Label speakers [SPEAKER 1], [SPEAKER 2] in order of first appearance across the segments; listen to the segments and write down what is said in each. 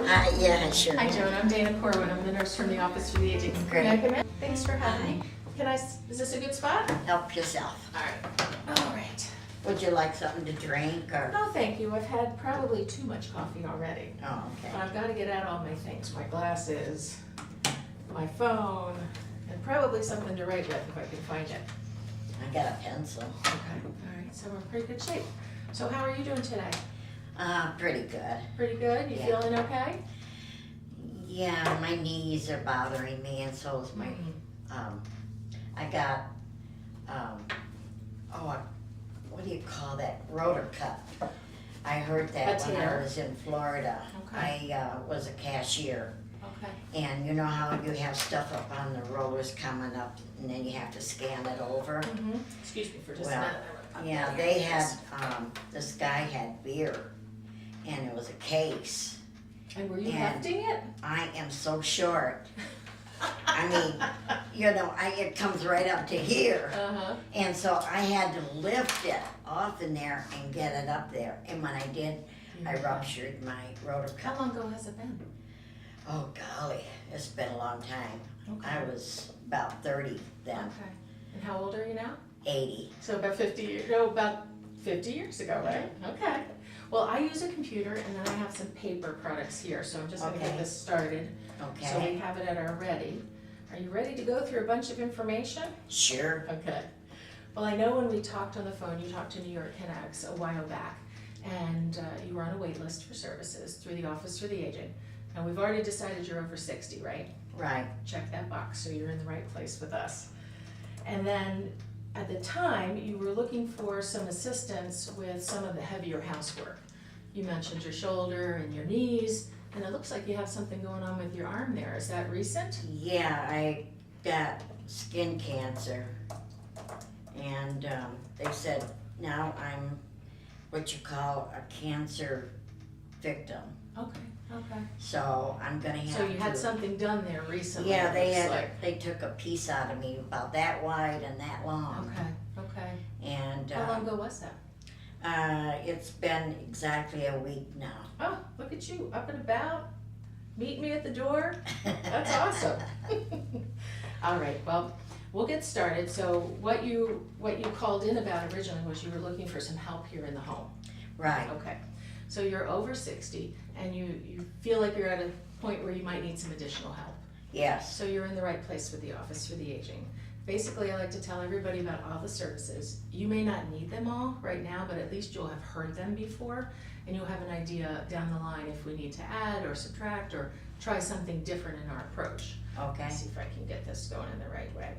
[SPEAKER 1] Yeah, sure.
[SPEAKER 2] Hi, Joan. I'm Dana Corwin. I'm the nurse from the Office for the Aging.
[SPEAKER 1] Great.
[SPEAKER 2] Can I come in? Thanks for having me. Is this a good spot?
[SPEAKER 1] Help yourself.
[SPEAKER 2] All right. All right.
[SPEAKER 1] Would you like something to drink or?
[SPEAKER 2] No, thank you. I've had probably too much coffee already.
[SPEAKER 1] Oh,
[SPEAKER 2] But
[SPEAKER 1] okay.
[SPEAKER 2] I've got to get out all my things, my glasses, my phone, and probably something to write with if I can find it.
[SPEAKER 1] I got a pencil.
[SPEAKER 2] Okay. All right. So we're in pretty good shape. So how are you doing today?
[SPEAKER 1] Pretty good.
[SPEAKER 2] Pretty good? You
[SPEAKER 1] Yeah.
[SPEAKER 2] feeling okay?
[SPEAKER 1] Yeah, my knees are bothering me and so is my, I got, what do you call that? Rotor cuff. I heard that
[SPEAKER 2] A
[SPEAKER 1] when I
[SPEAKER 2] tear?
[SPEAKER 1] was in Florida.
[SPEAKER 2] Okay.
[SPEAKER 1] I was a cashier.
[SPEAKER 2] Okay.
[SPEAKER 1] And you know how you have stuff up on the rollers coming up and then you have to scan it over?
[SPEAKER 2] Excuse me for just
[SPEAKER 1] Well,
[SPEAKER 2] a minute.
[SPEAKER 1] Yeah, they had, this guy had beer and it was a case.
[SPEAKER 2] And were you
[SPEAKER 1] and-
[SPEAKER 2] hefting it?
[SPEAKER 1] I am so short. I mean, it comes right up to here.
[SPEAKER 2] Uh-huh.
[SPEAKER 1] And so I had to lift it off in there and get it up there. And when I did, I ruptured my rotor
[SPEAKER 2] How
[SPEAKER 1] cuff.
[SPEAKER 2] long ago has it been?
[SPEAKER 1] Oh golly, it's been a long time.
[SPEAKER 2] Okay.
[SPEAKER 1] I was about 30 then,
[SPEAKER 2] Okay. And how old are you now?
[SPEAKER 1] 80.
[SPEAKER 2] So about 50 years, about 50 years ago, right? Okay. Well, I use a computer and then I have some paper products here, so I'm just gonna get
[SPEAKER 1] Okay.
[SPEAKER 2] this started. So we
[SPEAKER 1] Okay,
[SPEAKER 2] have it at our ready. Are you ready to go through a bunch of information?
[SPEAKER 1] sure.
[SPEAKER 2] Okay. Well, I know when we talked on the phone, you talked to New York Connects a while back, and you were on a wait list for services through the Office for the Aging. And we've already decided you're over 60, right?
[SPEAKER 1] Right,
[SPEAKER 2] Check that box, so you're in the right place with us. And then, at the time, you were looking for some assistance with some of the heavier housework. You mentioned your shoulder and your knees, and it looks like you have something going on with your arm there. Is that recent?
[SPEAKER 1] yeah, I got skin cancer. And they said now I'm what you call a cancer victim.
[SPEAKER 2] Okay, okay.
[SPEAKER 1] So I'm gonna have to.
[SPEAKER 2] So you had something done there recently,
[SPEAKER 1] Yeah,
[SPEAKER 2] it
[SPEAKER 1] they
[SPEAKER 2] looks
[SPEAKER 1] had,
[SPEAKER 2] like.
[SPEAKER 1] they took a piece out of me about that wide and that long.
[SPEAKER 2] Okay, okay.
[SPEAKER 1] And
[SPEAKER 2] How long ago was that?
[SPEAKER 1] it's been exactly a week now.
[SPEAKER 2] Oh, look at you, up and about, meet me at the door. That's awesome. All right, well, we'll get started. So what you called in about originally was you were looking for some help here in the home.
[SPEAKER 1] Right,
[SPEAKER 2] Okay, so you're over 60 and you feel like you're at a point where you might need some additional help.
[SPEAKER 1] yes,
[SPEAKER 2] So you're in the right place with the Office for the Aging. Basically, I like to tell everybody about all the services. You may not need them all right now, but at least you'll have heard them before, and you'll have an idea down the line if we need to add or subtract or try something different in our approach.
[SPEAKER 1] okay,
[SPEAKER 2] Let's see if I can get this going in the right way.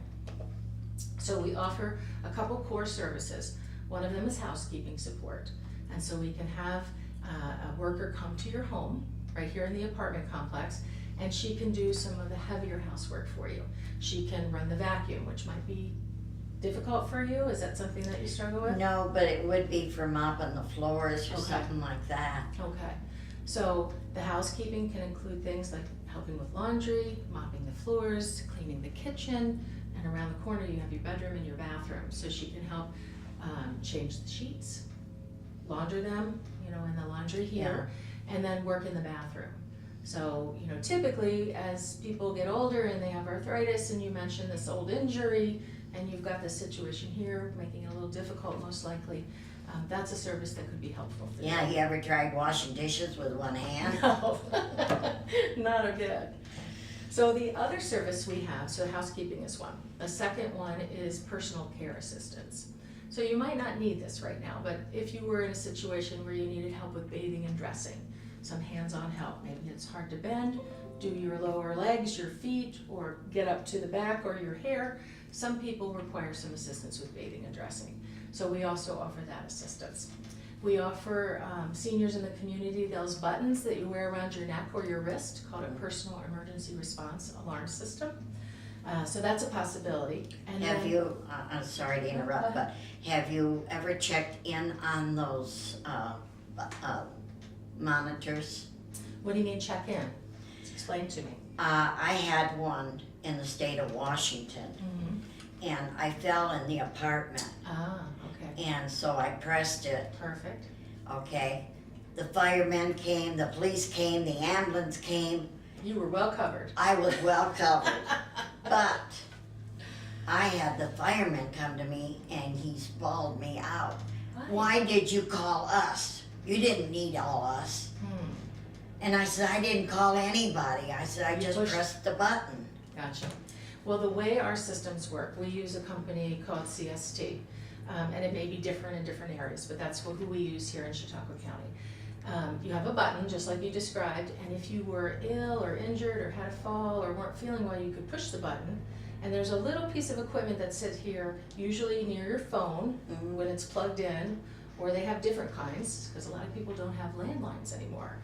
[SPEAKER 2] So we offer a couple core services. One of them is housekeeping support, and so we can have a worker come to your home right here in the apartment complex, and she can do some of the heavier housework for you. She can run the vacuum, which might be difficult for you. Is that something that you struggle with?
[SPEAKER 1] no, but it would be for mopping the floors or
[SPEAKER 2] Okay.
[SPEAKER 1] something like that.
[SPEAKER 2] Okay, so the housekeeping can include things like helping with laundry, mopping the floors, cleaning the kitchen, and around the corner you have your bedroom and your bathroom. So she can help change the sheets, launder them, in the laundry here, and then work in the bathroom. So, typically as people get older and they have arthritis and you mentioned this old injury and you've got this situation here making it a little difficult most likely, that's a service that could be helpful for you.
[SPEAKER 1] Yeah, you ever tried washing dishes with one hand?
[SPEAKER 2] No, not a bit. So the other service we have, so housekeeping is one. The second one is personal care assistance. So you might not need this right now, but if you were in a situation where you needed help with bathing and dressing, some hands-on help, maybe it's hard to bend, do your lower legs, your feet, or get up to the back or your hair. Some people require some assistance with bathing and dressing. So we also offer that assistance. We offer seniors in the community those buttons that you wear around your neck or your wrist called a personal emergency response alarm system. So that's a possibility. And
[SPEAKER 1] Have
[SPEAKER 2] then-
[SPEAKER 1] you, I'm sorry to interrupt, but have you ever checked in on those monitors?
[SPEAKER 2] What do you mean check in? Explain to me.
[SPEAKER 1] I had one in the state of Washington, and I fell in the apartment,
[SPEAKER 2] Ah, okay,
[SPEAKER 1] and so I pressed it,
[SPEAKER 2] perfect.
[SPEAKER 1] okay? the firemen came, the police came, the ambulance came.
[SPEAKER 2] You were well covered.
[SPEAKER 1] I was well covered. But I had the fireman come to me and he bawled me out. Why did you call us? You didn't need all us. And I said, I didn't call anybody. I said, I just pressed the button.
[SPEAKER 2] Gotcha. Well, the way our systems work, we use a company called CST. And it may be different in different areas, but that's who we use here in Chautauqua County. You have a button, just like you described, and if you were ill or injured or had a fall or weren't feeling well, you could push the button. And there's a little piece of equipment that sits here, usually near your phone when it's plugged in, or they have different kinds, because a lot of people don't have landlines anymore.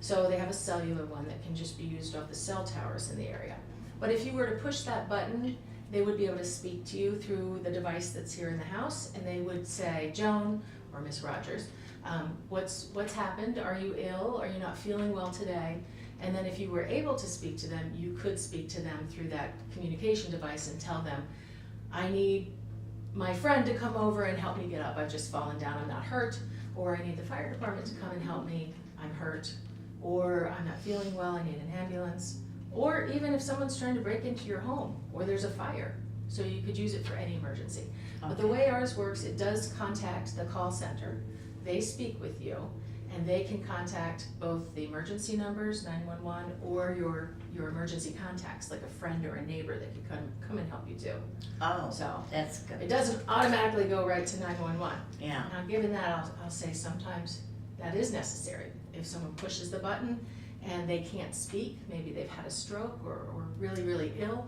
[SPEAKER 2] So they have a cellular one that can just be used off the cell towers in the area. But if you were to push that button, they would be able to speak to you through the device that's here in the house, and they would say, Joan or Miss Rogers, what's happened? Are you ill? Are you not feeling well today? And then if you were able to speak to them, you could speak to them through that communication device and tell them, I need my friend to come over and help me get up. I've just fallen down, I'm not hurt. Or I need the fire department to come and help me, I'm hurt. Or I'm not feeling well, I need an ambulance. Or even if someone's trying to break into your home or there's a fire. So you could use it for any emergency. But the way ours works, it does contact the call center. They speak with you and they can contact both the emergency numbers, 911, or your emergency contacts, like a friend or a neighbor that can come and help you too.
[SPEAKER 1] Oh,
[SPEAKER 2] so
[SPEAKER 1] that's good.
[SPEAKER 2] It doesn't automatically go right to 911.
[SPEAKER 1] Yeah.
[SPEAKER 2] Now given that, I'll say sometimes that is necessary. If someone pushes the button and they can't speak, maybe they've had a stroke or really, really ill,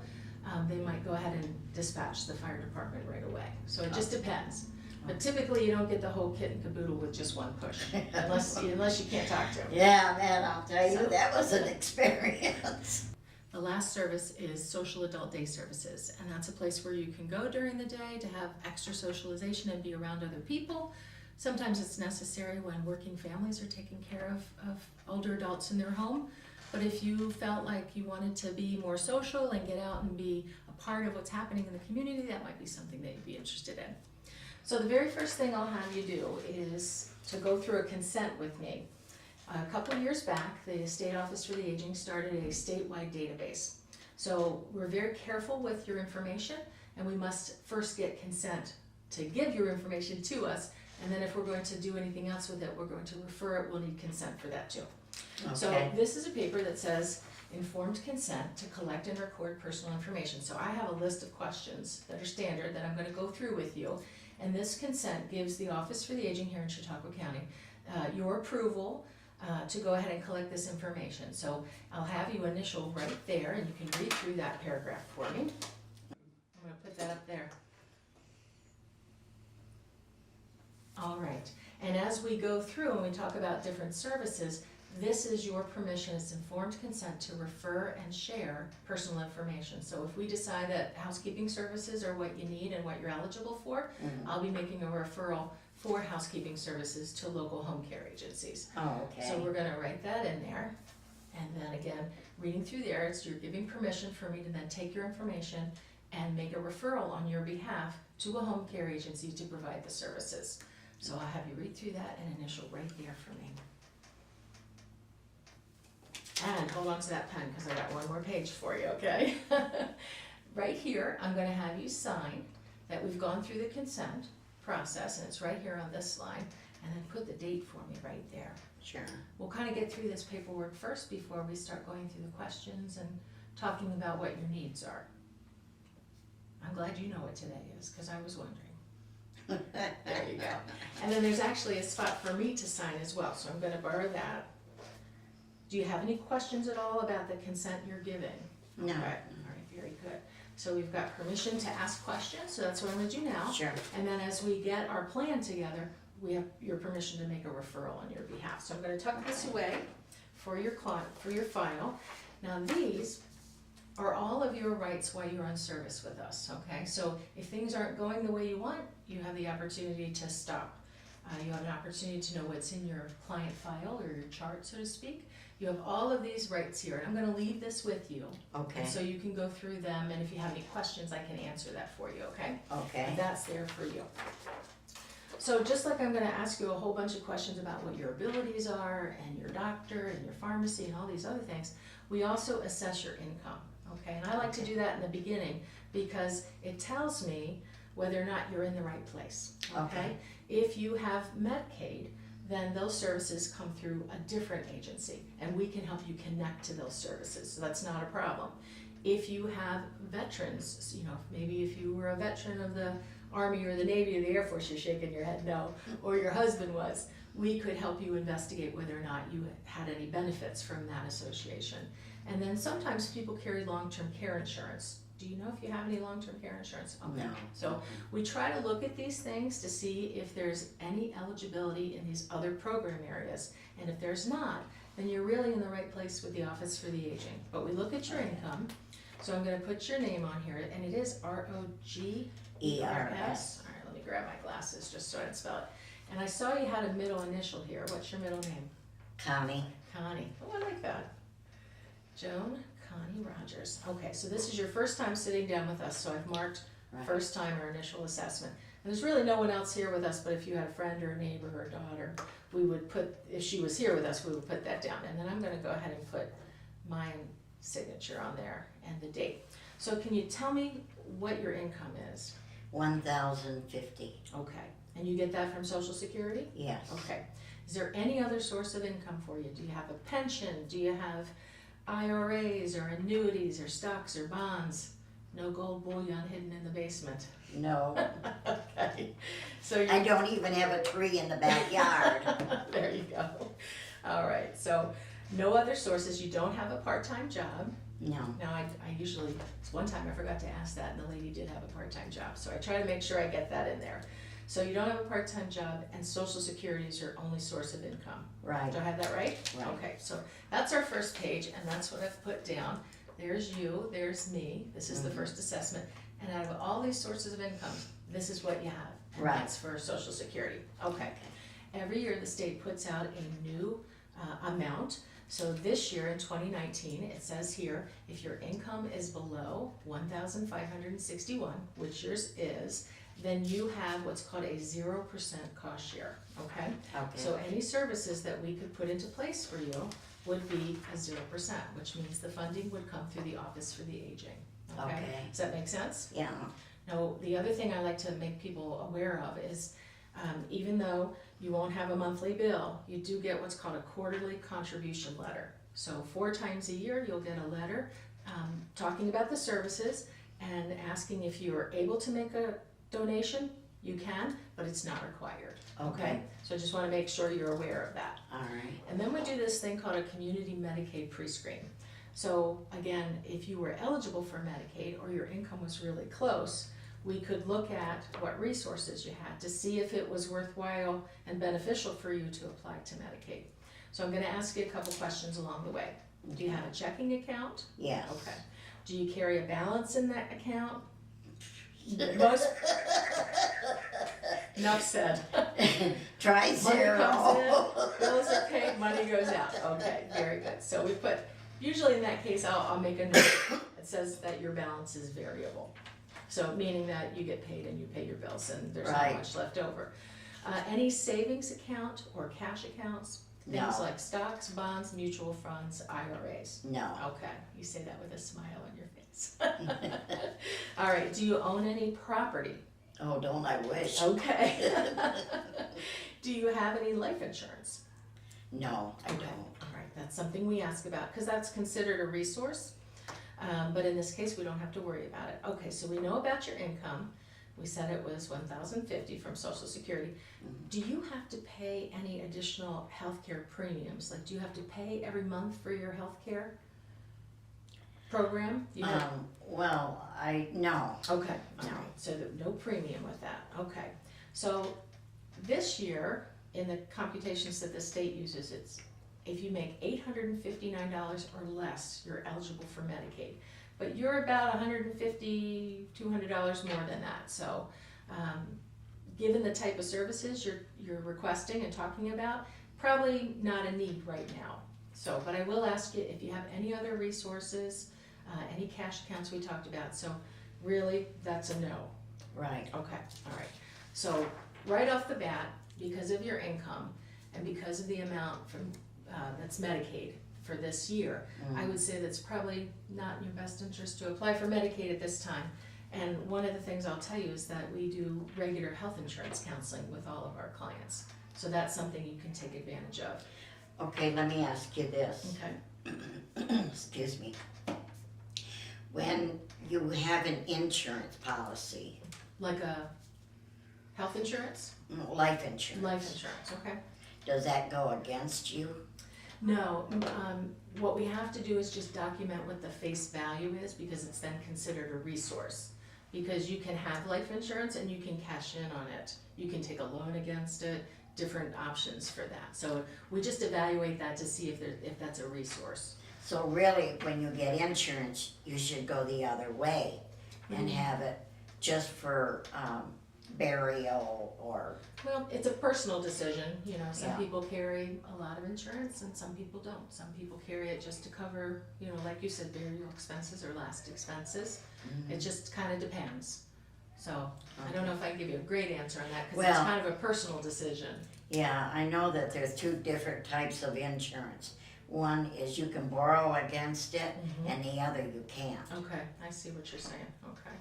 [SPEAKER 2] they might go ahead and dispatch the fire department right away. So it just depends. But typically you don't get the whole kit and caboodle with just one push, unless you can't talk to them.
[SPEAKER 1] Yeah, man, I'll tell you, that was an experience.
[SPEAKER 2] The last service is social adult day services, and that's a place where you can go during the day to have extra socialization and be around other people. Sometimes it's necessary when working families are taking care of older adults in their home. But if you felt like you wanted to be more social and get out and be a part of what's happening in the community, that might be something that you'd be interested in. So the very first thing I'll have you do is to go through a consent with me. A couple of years back, the State Office for the Aging started a statewide database. So we're very careful with your information, and we must first get consent to give your information to us. And then if we're going to do anything else with it, we're going to refer it, we'll need consent for that too. Okay. So this is a paper that says informed consent to collect and record personal information. So I have a list of questions that are standard that I'm going to go through with you. And this consent gives the Office for the Aging here in Chautauqua County your approval to go ahead and collect this information. So I'll have you initial right there, and you can read through that paragraph for me. I'm going to put that up there. All right, and as we go through and we talk about different services, this is your permission, it's informed consent to refer and share personal information. So if we decide that housekeeping services are what you need and what you're eligible for, I'll be making a referral for housekeeping services to local home care agencies.
[SPEAKER 1] Oh, okay.
[SPEAKER 2] So we're gonna write that in there. And then again, reading through there, it's you're giving permission for me to then take your information and make a referral on your behalf to a home care agency to provide the services. So I'll have you read through that and initial right there for me. And hold on to that pen because I got one more page for you, okay? Right here, I'm gonna have you sign that we've gone through the consent process, and it's right here on this line, and then put the date for me right there.
[SPEAKER 1] Sure.
[SPEAKER 2] We'll kind of get through this paperwork first before we start going through the questions and talking about what your needs are. I'm glad you know what today is, because I was wondering. There you go. And then there's actually a spot for me to sign as well, so I'm gonna borrow that. Do you have any questions at all about the consent you're giving?
[SPEAKER 1] No.
[SPEAKER 2] All right, very good. So we've got permission to ask questions, so that's what I'm gonna do now.
[SPEAKER 1] Sure.
[SPEAKER 2] And then as we get our plan together, we have your permission to make a referral on your behalf. So I'm gonna tuck this away for your client, for your file. Now these are all of your rights while you're on service with us, okay? So if things aren't going the way you want, you have the opportunity to stop. You have an opportunity to know what's in your client file or your chart, so to speak. You have all of these rights here, and I'm gonna leave this with you.
[SPEAKER 1] Okay.
[SPEAKER 2] So you can go through them, and if you have any questions, I can answer that for you, okay?
[SPEAKER 1] Okay.
[SPEAKER 2] And that's there for you. So just like I'm gonna ask you a whole bunch of questions about what your abilities are, and your doctor, and your pharmacy, and all these other things, we also assess your income, okay? And I like to do that in the beginning, because it tells me whether or not you're in the right place, okay? If you have Medicaid, then those services come through a different agency, and we can help you connect to those services, so that's not a problem. If you have veterans, you know, maybe if you were a veteran of the Army or the Navy or the Air Force, you're shaking your head no, or your husband was, we could help you investigate whether or not you had any benefits from that association. And then sometimes people carry long-term care insurance. Do you know if you have any long-term care insurance? Okay.
[SPEAKER 1] No.
[SPEAKER 2] So we try to look at these things to see if there's any eligibility in these other program areas. And if there's not, then you're really in the right place with the Office for the Aging. But we look at your income. So I'm gonna put your name on here, and it is ROGERS. All right, let me grab my glasses just so I can spell it. And I saw you had a middle initial here. What's your middle name?
[SPEAKER 1] Connie.
[SPEAKER 2] Connie. Oh, I like that. Joan Connie Rogers. Okay, so this is your first time sitting down with us, so I've marked
[SPEAKER 1] Right.
[SPEAKER 2] first time or initial assessment. And there's really no one else here with us, but if you had a friend or a neighbor or a daughter, we would put, if she was here with us, we would put that down. And then I'm gonna go ahead and put my signature on there and the date. So can you tell me what your income is?
[SPEAKER 1] 1,050.
[SPEAKER 2] Okay, and you get that from Social Security?
[SPEAKER 1] Yes.
[SPEAKER 2] Okay. Is there any other source of income for you? Do you have a pension? Do you have IRAs or annuities or stocks or bonds? No gold bullion hidden in the basement.
[SPEAKER 1] No.
[SPEAKER 2] Okay. So
[SPEAKER 1] I don't even have a tree in the backyard.
[SPEAKER 2] there you go. All right. So no other sources. You don't have a part-time job.
[SPEAKER 1] No.
[SPEAKER 2] Now I usually, one time I forgot to ask that, and the lady did have a part-time job. So I try to make sure I get that in there. So you don't have a part-time job, and Social Security is your only source of income.
[SPEAKER 1] Right.
[SPEAKER 2] Do I have that right?
[SPEAKER 1] Right.
[SPEAKER 2] Okay, so that's our first page, and that's what I've put down. There's you, there's me, this is the first assessment, and out of all these sources of income, this is what you have, and
[SPEAKER 1] Right.
[SPEAKER 2] that's for Social Security. Okay. Every year the state puts out a new amount. So this year in 2019, it says here, if your income is below 1,561, which yours is, then you have what's called a 0% cost share, okay?
[SPEAKER 1] Okay.
[SPEAKER 2] So any services that we could put into place for you would be a 0%, which means the funding would come through the Office for the Aging, okay?
[SPEAKER 1] Okay.
[SPEAKER 2] Does that make sense?
[SPEAKER 1] Yeah.
[SPEAKER 2] Now, the other thing I like to make people aware of is, even though you won't have a monthly bill, you do get what's called a quarterly contribution letter. So 4 times a year, you'll get a letter talking about the services and asking if you are able to make a donation. You can, but it's not required.
[SPEAKER 1] Okay.
[SPEAKER 2] So I just want to make sure you're aware of that.
[SPEAKER 1] All right.
[SPEAKER 2] And then we do this thing called a community Medicaid pre-screen. So again, if you were eligible for Medicaid or your income was really close, we could look at what resources you had to see if it was worthwhile and beneficial for you to apply to Medicaid. So I'm going to ask you a couple questions along the way. Do you have a checking account?
[SPEAKER 1] Yes.
[SPEAKER 2] Okay. Do you carry a balance in that account? Most. Enough said.
[SPEAKER 1] Try
[SPEAKER 2] Money
[SPEAKER 1] zero.
[SPEAKER 2] comes in, bills are paid, money goes out. Okay, very good. So we put, usually in that case, I'll make a note that says that your balance is variable. So meaning that you get paid and you pay your bills and there's not
[SPEAKER 1] Right.
[SPEAKER 2] much left over. Any savings account or cash accounts? Things
[SPEAKER 1] No.
[SPEAKER 2] like stocks, bonds, mutual funds, IRAs.
[SPEAKER 1] No.
[SPEAKER 2] Okay, you say that with a smile on your face. All right, do you own any property?
[SPEAKER 1] Oh, don't I wish?
[SPEAKER 2] Okay. Do you have any life insurance?
[SPEAKER 1] No, I
[SPEAKER 2] Okay.
[SPEAKER 1] don't.
[SPEAKER 2] All right, that's something we ask about because that's considered a resource. But in this case, we don't have to worry about it. Okay, so we know about your income. We said it was $1,050 from Social Security. Do you have to pay any additional healthcare premiums? Like, do you have to pay every month for your healthcare program? You have-
[SPEAKER 1] Well, no.
[SPEAKER 2] Okay,
[SPEAKER 1] No.
[SPEAKER 2] all right, so no premium with that, okay. So this year, in the computations that the state uses, it's if you make $859 or less, you're eligible for Medicaid. But you're about $150, $200 more than that, so given the type of services you're requesting and talking about, probably not a need right now. So, but I will ask you if you have any other resources, any cash accounts we talked about, so really, that's a no.
[SPEAKER 1] Right.
[SPEAKER 2] Okay, all right. So right off the bat, because of your income and because of the amount from, that's Medicaid for this year, I would say that's probably not in your best interest to apply for Medicaid at this time. And one of the things I'll tell you is that we do regular health insurance counseling with all of our clients. So that's something you can take advantage of.
[SPEAKER 1] Okay, let me ask you this.
[SPEAKER 2] Okay.
[SPEAKER 1] Excuse me. When you have an insurance policy,
[SPEAKER 2] Like a health insurance?
[SPEAKER 1] life insurance.
[SPEAKER 2] Life insurance, okay.
[SPEAKER 1] Does that go against you?
[SPEAKER 2] No, what we have to do is just document what the face value is, because it's then considered a resource. Because you can have life insurance and you can cash in on it. You can take a loan against it, different options for that. So we just evaluate that to see if that's a resource.
[SPEAKER 1] So really, when you get insurance, you should go the other way and have it just for burial or,
[SPEAKER 2] Well, it's a personal decision, you know, some
[SPEAKER 1] Yeah.
[SPEAKER 2] people carry a lot of insurance and some people don't. Some people carry it just to cover, you know, like you said, burial expenses or last expenses. It just kind of depends. So I don't know if I can give you a great answer on that, because it's
[SPEAKER 1] Well-
[SPEAKER 2] kind of a personal decision.
[SPEAKER 1] yeah, I know that there's two different types of insurance. One is you can borrow against it and the other you can't.
[SPEAKER 2] Okay, I see what you're saying, okay.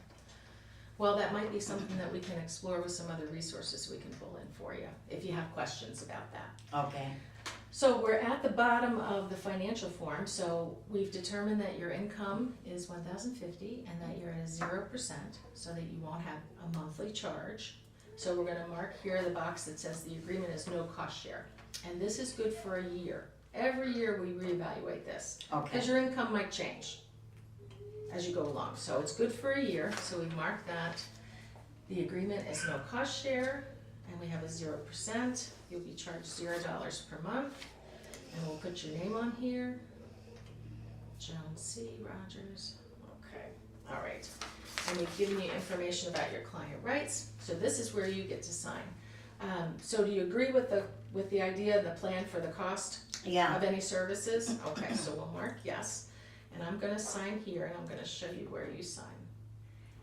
[SPEAKER 2] Well, that might be something that we can explore with some other resources we can pull in for you, if you have questions about that.
[SPEAKER 1] Okay,
[SPEAKER 2] So we're at the bottom of the financial form, so we've determined that your income is $1,050 and that you're at a 0%, so that you won't have a monthly charge. So we're gonna mark here the box that says the agreement is no cost share. And this is good for a year. Every year we reevaluate this,
[SPEAKER 1] okay,
[SPEAKER 2] because your income might change as you go along. So it's good for a year, so we've marked that. The agreement is no cost share, and we have a 0%. You'll be charged $0 per month. And we'll put your name on here. Joan C. Rogers. Okay, all right. And we've given you information about your client rights. So this is where you get to sign. So do you agree with the idea, the plan for the cost
[SPEAKER 1] yeah,
[SPEAKER 2] of any services? Okay, so we'll mark yes. And I'm gonna sign here, and I'm gonna show you where you sign.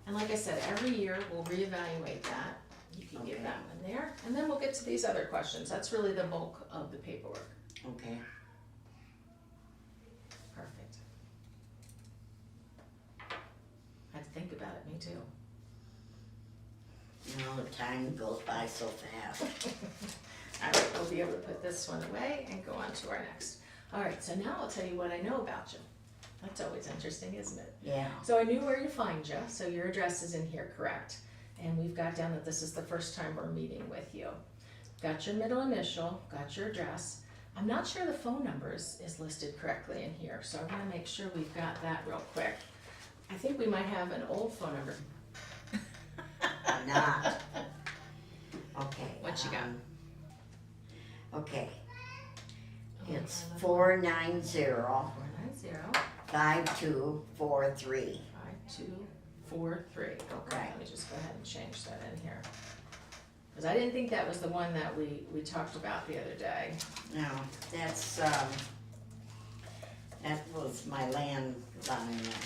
[SPEAKER 2] And like I said, every year we'll reevaluate that. You can give
[SPEAKER 1] Okay.
[SPEAKER 2] that one there, and then we'll get to these other questions. That's really the bulk of the paperwork.
[SPEAKER 1] okay.
[SPEAKER 2] Perfect. I had to think about it, me too.
[SPEAKER 1] You know, the time goes by so fast.
[SPEAKER 2] All right, we'll be able to put this one away and go on to our next. All right, so now I'll tell you what I know about you. That's always interesting, isn't it?
[SPEAKER 1] Yeah,
[SPEAKER 2] So I knew where to find you, so your address is in here, correct? And we've got down that this is the first time we're meeting with you. Got your middle initial, got your address. I'm not sure the phone number is listed correctly in here, so I wanna make sure we've got that real quick. I think we might have an old phone number.
[SPEAKER 1] not. Okay.
[SPEAKER 2] What you got?
[SPEAKER 1] Okay, it's 490
[SPEAKER 2] 490
[SPEAKER 1] 5243.
[SPEAKER 2] 5243. Okay,
[SPEAKER 1] Right.
[SPEAKER 2] let me just go ahead and change that in here. Because I didn't think that was the one that we talked about the other day.
[SPEAKER 1] No, that's, that was my landline.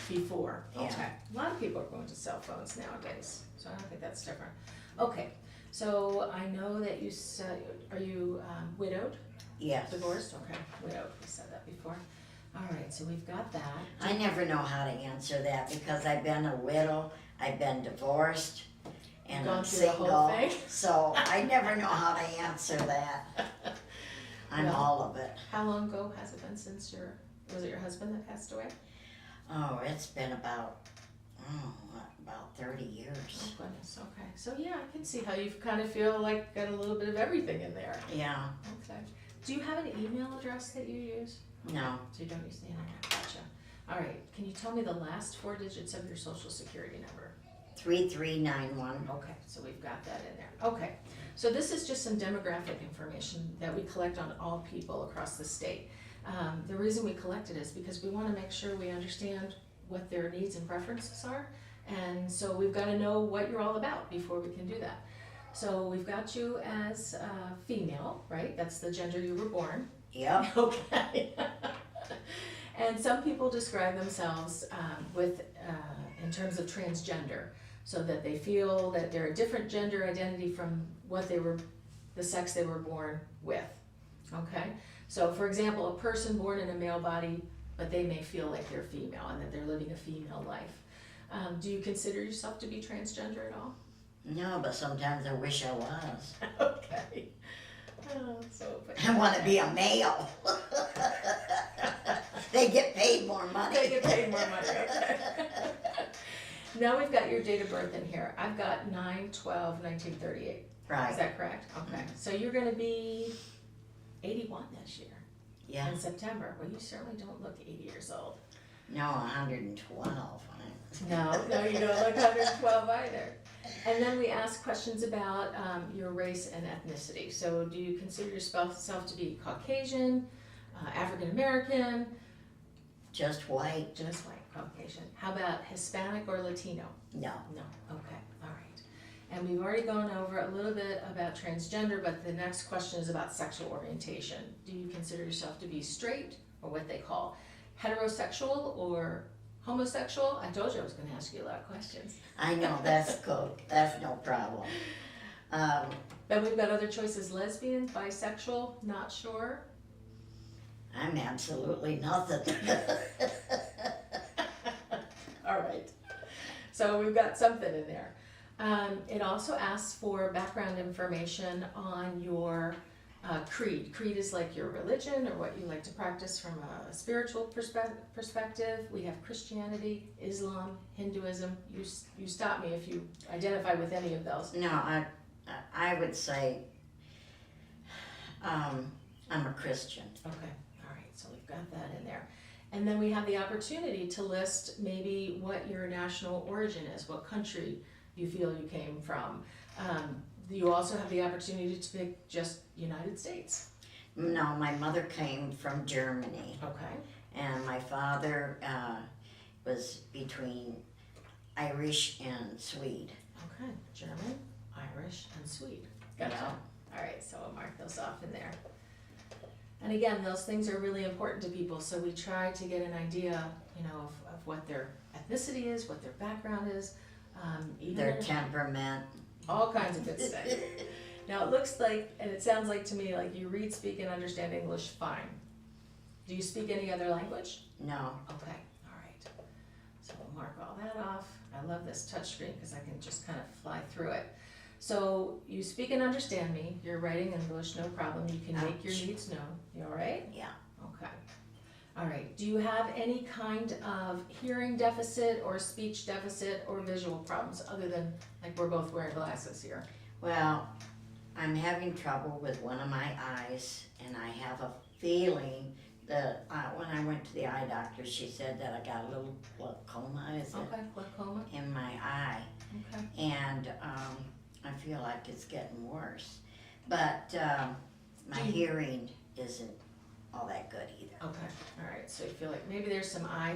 [SPEAKER 2] Before,
[SPEAKER 1] Yeah.
[SPEAKER 2] okay. A lot of people are going to cell phones nowadays, so I don't think that's different. Okay, so I know that you said, are you widowed,
[SPEAKER 1] Yes.
[SPEAKER 2] divorced? Okay, widowed, we said that before. All right, so we've got that.
[SPEAKER 1] I never know how to answer that because I've been a widow, I've been divorced, and
[SPEAKER 2] Gone
[SPEAKER 1] I'm
[SPEAKER 2] through the
[SPEAKER 1] single.
[SPEAKER 2] whole thing?
[SPEAKER 1] So I never know how to answer that. I'm
[SPEAKER 2] Well-
[SPEAKER 1] all of it.
[SPEAKER 2] How long ago has it been since was it your husband that passed away?
[SPEAKER 1] Oh, it's been about 30 years.
[SPEAKER 2] Oh goodness, okay. So yeah, I can see how you kind of feel like got a little bit of everything in there.
[SPEAKER 1] Yeah,
[SPEAKER 2] Okay. Do you have an email address that you use?
[SPEAKER 1] no,
[SPEAKER 2] So you don't use the internet, gotcha. All right, can you tell me the last 4 digits of your social security number?
[SPEAKER 1] 3391.
[SPEAKER 2] Okay, so we've got that in there. Okay, so this is just some demographic information that we collect on all people across the state. The reason we collect it is because we want to make sure we understand what their needs and preferences are. And so we've got to know what you're all about before we can do that. So we've got you as female, right? That's the gender you were born.
[SPEAKER 1] Yep,
[SPEAKER 2] Okay. And some people describe themselves in terms of transgender. so that they feel that they're a different gender identity from what they were, the sex they were born with, okay? So for example, a person born in a male body, but they may feel like they're female and that they're living a female life. Do you consider yourself to be transgender at all?
[SPEAKER 1] No, but sometimes I wish I was.
[SPEAKER 2] Okay. But
[SPEAKER 1] I want to be a male. They get paid more money.
[SPEAKER 2] They get paid more money, okay. Now we've got your date of birth in here. I've got 9/12/1938.
[SPEAKER 1] Right.
[SPEAKER 2] Is that correct? Okay. So you're gonna be 81 this year.
[SPEAKER 1] Yeah.
[SPEAKER 2] In September. Well, you certainly don't look 80 years old.
[SPEAKER 1] No, 112.
[SPEAKER 2] No, you don't look 112 either. And then we ask questions about your race and ethnicity. So do you consider yourself to be Caucasian, African American?
[SPEAKER 1] Just white?
[SPEAKER 2] Just white, Caucasian. How about Hispanic or Latino?
[SPEAKER 1] No.
[SPEAKER 2] No, okay, all right. And we've already gone over a little bit about transgender, but the next question is about sexual orientation. Do you consider yourself to be straight, or what they call heterosexual or homosexual? I told you I was gonna ask you a lot of questions.
[SPEAKER 1] I know, that's cool. That's no problem.
[SPEAKER 2] Then we've got other choices: lesbian, bisexual, not sure.
[SPEAKER 1] I'm absolutely nothing.
[SPEAKER 2] All right. So we've got something in there. It also asks for background information on your creed. Creed is like your religion or what you like to practice from a spiritual perspective. We have Christianity, Islam, Hinduism. You stop me if you identify with any of those.
[SPEAKER 1] No, I would say I'm a Christian.
[SPEAKER 2] Okay, all right, so we've got that in there. And then we have the opportunity to list maybe what your national origin is, what country you feel you came from. You also have the opportunity to pick just United States.
[SPEAKER 1] No, my mother came from Germany,
[SPEAKER 2] Okay.
[SPEAKER 1] and my father was between Irish and Swede.
[SPEAKER 2] Okay, German, Irish, and Swede. Gotcha.
[SPEAKER 1] Yeah.
[SPEAKER 2] All right, so I'll mark those off in there. And again, those things are really important to people, so we try to get an idea, of what their ethnicity is, what their background is, even
[SPEAKER 1] Their temperament.
[SPEAKER 2] all kinds of good stuff. Now it looks like, and it sounds like to me, like you read, speak, and understand English fine. Do you speak any other language?
[SPEAKER 1] No.
[SPEAKER 2] Okay, all right. So we'll mark all that off. I love this touch screen because I can just kind of fly through it. So you speak and understand me. You're writing English, no problem. You can make your needs known. You all right?
[SPEAKER 1] Yeah.
[SPEAKER 2] Okay. All right. Do you have any kind of hearing deficit or speech deficit or visual problems other than, like, we're both wearing glasses here?
[SPEAKER 1] Well, I'm having trouble with one of my eyes, and I have a feeling that when I went to the eye doctor, she said that I got a little glaucoma, is it,
[SPEAKER 2] Okay, glaucoma.
[SPEAKER 1] in my eye,
[SPEAKER 2] Okay.
[SPEAKER 1] and I feel like it's getting worse. But my
[SPEAKER 2] Do you-
[SPEAKER 1] hearing isn't all that good either.
[SPEAKER 2] Okay, all right, so you feel like maybe there's some eye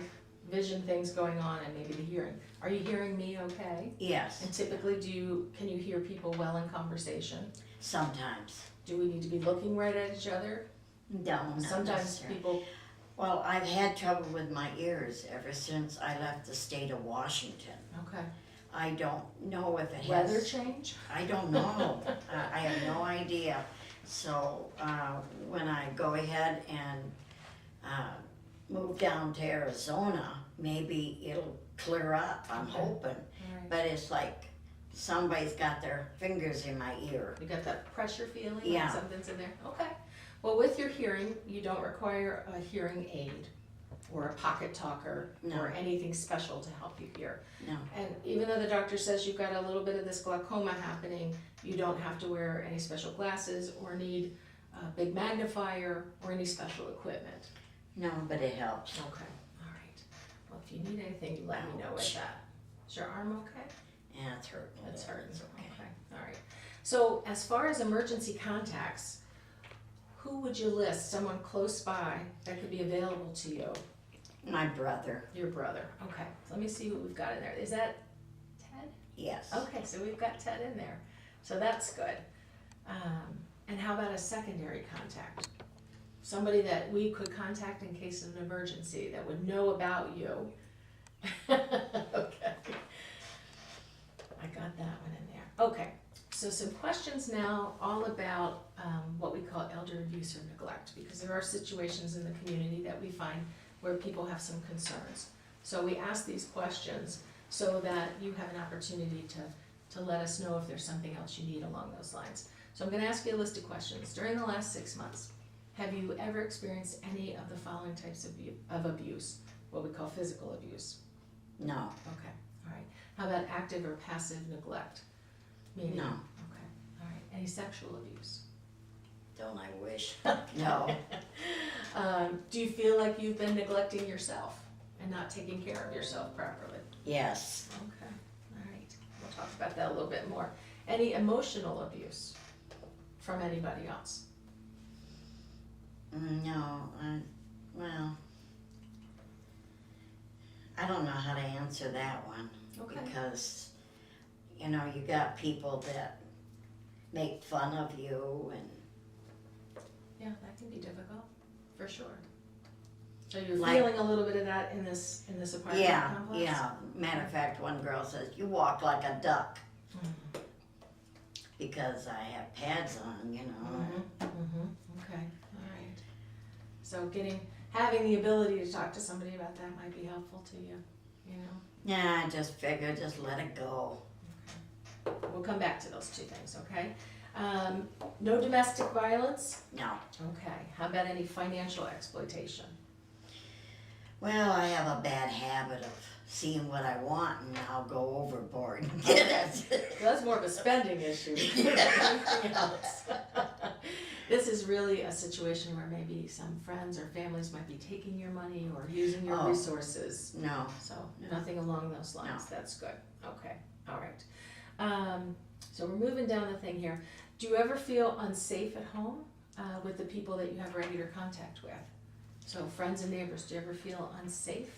[SPEAKER 2] vision things going on and maybe the hearing. Are you hearing me okay?
[SPEAKER 1] Yes,
[SPEAKER 2] And typically can you hear people well in conversation?
[SPEAKER 1] sometimes.
[SPEAKER 2] Do we need to be looking right at each other?
[SPEAKER 1] No, not
[SPEAKER 2] Sometimes
[SPEAKER 1] necessarily.
[SPEAKER 2] people,
[SPEAKER 1] Well, I've had trouble with my ears ever since I left the state of Washington.
[SPEAKER 2] okay,
[SPEAKER 1] I don't know if it
[SPEAKER 2] weather
[SPEAKER 1] has.
[SPEAKER 2] change?
[SPEAKER 1] I don't know. I have no idea. So when I go ahead and move down to Arizona, maybe it'll clear up, I'm
[SPEAKER 2] Okay.
[SPEAKER 1] hoping.
[SPEAKER 2] All right.
[SPEAKER 1] But it's like somebody's got their fingers in my ear.
[SPEAKER 2] You got that pressure feeling, like
[SPEAKER 1] Yeah.
[SPEAKER 2] something's in there? Okay. Well, with your hearing, you don't require a hearing aid or a pocket talker
[SPEAKER 1] No.
[SPEAKER 2] or anything special to help you hear.
[SPEAKER 1] No.
[SPEAKER 2] And even though the doctor says you've got a little bit of this glaucoma happening, you don't have to wear any special glasses or need a big magnifier or any special equipment.
[SPEAKER 1] No, but it helps.
[SPEAKER 2] Okay, all right. Well, if you need anything, you let me know with
[SPEAKER 1] Ouch.
[SPEAKER 2] that. Is your arm okay?
[SPEAKER 1] Yeah, it's hurting. a
[SPEAKER 2] It's
[SPEAKER 1] little.
[SPEAKER 2] hurting,
[SPEAKER 1] It's
[SPEAKER 2] okay, all right. So as far as emergency contacts, who would you list, someone close by that could be available to you?
[SPEAKER 1] My brother,
[SPEAKER 2] Your brother, okay. So let me see what we've got in there. Is that Ted?
[SPEAKER 1] yes.
[SPEAKER 2] Okay, so we've got Ted in there, so that's good. And how about a secondary contact? Somebody that we could contact in case of an emergency, that would know about you. Okay. Okay, so some questions now all about what we call elder abuse or neglect, because there are situations in the community that we find where people have some concerns. So we ask these questions so that you have an opportunity to let us know if there's something else you need along those lines. So I'm gonna ask you a list of questions. During the last 6 months, have you ever experienced any of the following types of abuse, what we call physical abuse?
[SPEAKER 1] No,
[SPEAKER 2] Okay, all right. How about active or passive neglect? Meaning,
[SPEAKER 1] no,
[SPEAKER 2] okay, all right. Any sexual abuse?
[SPEAKER 1] don't I wish? No,
[SPEAKER 2] Do you feel like you've been neglecting yourself and not taking care of yourself properly?
[SPEAKER 1] yes,
[SPEAKER 2] Okay, all right. We'll talk about that a little bit more. Any emotional abuse from anybody else?
[SPEAKER 1] no, well, I don't know how to answer that one.
[SPEAKER 2] Okay.
[SPEAKER 1] Because, you know, you got people that make fun of you and
[SPEAKER 2] Yeah, that can be difficult, for sure. So you're
[SPEAKER 1] Like-
[SPEAKER 2] feeling a little bit of that in this apartment
[SPEAKER 1] yeah,
[SPEAKER 2] complex?
[SPEAKER 1] yeah. Matter of fact, one girl says, you walk like a duck
[SPEAKER 2] Mhm.
[SPEAKER 1] because I have pads on, you know.
[SPEAKER 2] Okay, all right. So having the ability to talk to somebody about that might be helpful to you, you know?
[SPEAKER 1] Yeah, I just figured, just let it go.
[SPEAKER 2] We'll come back to those two things, okay? No domestic violence?
[SPEAKER 1] No.
[SPEAKER 2] Okay. How about any financial exploitation?
[SPEAKER 1] Well, I have a bad habit of seeing what I want and I'll go overboard and get it.
[SPEAKER 2] That's more of a spending issue than anything else. This is really a situation where maybe some friends or families might be taking your money or using your
[SPEAKER 1] Oh.
[SPEAKER 2] resources.
[SPEAKER 1] No,
[SPEAKER 2] So
[SPEAKER 1] No.
[SPEAKER 2] nothing along those lines. That's good. Okay. All right. So we're moving down the thing here. Do you ever feel unsafe at home with the people that you have regular contact with? So friends and neighbors, do you ever feel unsafe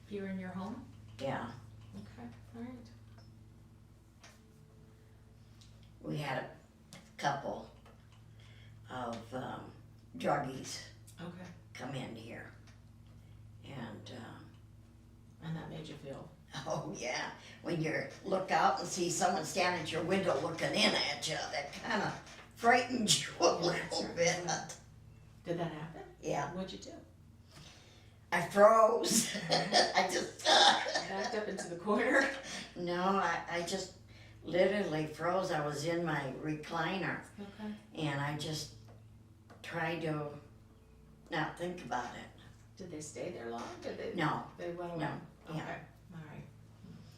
[SPEAKER 2] here in your home?
[SPEAKER 1] yeah.
[SPEAKER 2] Okay. All right.
[SPEAKER 1] We had a couple of druggies
[SPEAKER 2] Okay.
[SPEAKER 1] come in here.
[SPEAKER 2] And that made you feel.
[SPEAKER 1] Oh yeah, when you look out and see someone standing at your window looking in at you, that kind of frightens you a
[SPEAKER 2] Yeah,
[SPEAKER 1] little
[SPEAKER 2] certainly
[SPEAKER 1] bit.
[SPEAKER 2] would. Did that happen?
[SPEAKER 1] Yeah,
[SPEAKER 2] What'd you do?
[SPEAKER 1] I froze. I just,
[SPEAKER 2] Backed up into the corner?
[SPEAKER 1] no, I just literally froze. I was in my recliner
[SPEAKER 2] Okay.
[SPEAKER 1] and I just tried to not think about it.
[SPEAKER 2] Did they stay there long? Did they?
[SPEAKER 1] No,
[SPEAKER 2] They went away?
[SPEAKER 1] No,
[SPEAKER 2] Okay,
[SPEAKER 1] yeah.
[SPEAKER 2] all right.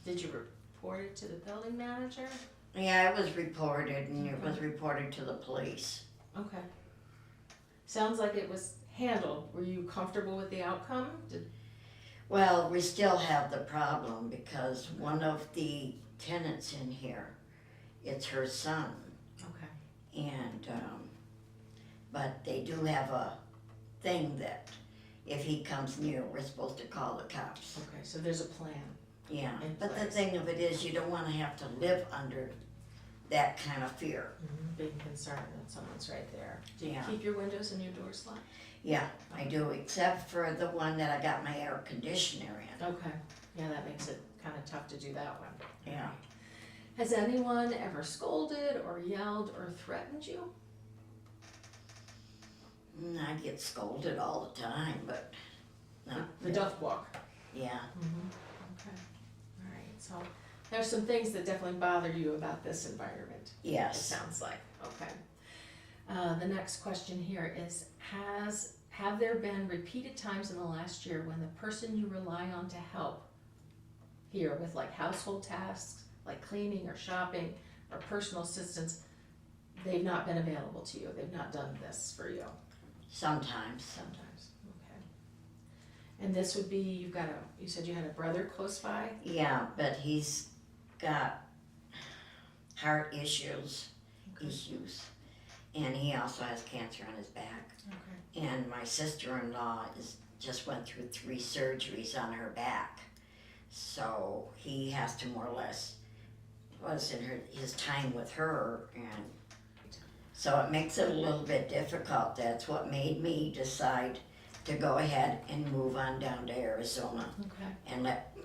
[SPEAKER 2] Did you report it to the building manager?
[SPEAKER 1] yeah, it was reported and it was reported to the police.
[SPEAKER 2] Okay. Sounds like it was handled. Were you comfortable with the outcome?
[SPEAKER 1] Well, we still have the problem because one of the tenants in here, it's her son.
[SPEAKER 2] Okay.
[SPEAKER 1] And, but they do have a thing that if he comes near, we're supposed to call the cops.
[SPEAKER 2] Okay, so there's a plan.
[SPEAKER 1] Yeah,
[SPEAKER 2] In
[SPEAKER 1] but the
[SPEAKER 2] place.
[SPEAKER 1] thing of it is, you don't wanna have to live under that kind of fear.
[SPEAKER 2] Being concerned that someone's right there. Do you
[SPEAKER 1] Yeah.
[SPEAKER 2] keep your windows and your doors locked?
[SPEAKER 1] Yeah, I do, except for the one that I got my air conditioner in.
[SPEAKER 2] Okay. Yeah, that makes it kind of tough to do that one.
[SPEAKER 1] Yeah.
[SPEAKER 2] Has anyone ever scolded or yelled or threatened you?
[SPEAKER 1] I get scolded all the time, but, no.
[SPEAKER 2] The duck walk.
[SPEAKER 1] Yeah,
[SPEAKER 2] Okay. All right. So there's some things that definitely bother you about this environment. It
[SPEAKER 1] yes.
[SPEAKER 2] sounds like. Okay. The next question here is, have there been repeated times in the last year when the person you rely on to help here with like household tasks, like cleaning or shopping or personal assistance, they've not been available to you? They've not done this for you?
[SPEAKER 1] Sometimes.
[SPEAKER 2] Sometimes. Okay. And this would be, you said you had a brother close by?
[SPEAKER 1] Yeah, but he's got heart issues, and he also has cancer on his back.
[SPEAKER 2] Okay.
[SPEAKER 1] And my sister-in-law just went through 3 surgeries on her back, so he has to more or less was in his time with her, and so it makes it a little bit difficult. That's what made me decide to go ahead and move on down to Arizona
[SPEAKER 2] Okay.
[SPEAKER 1] and let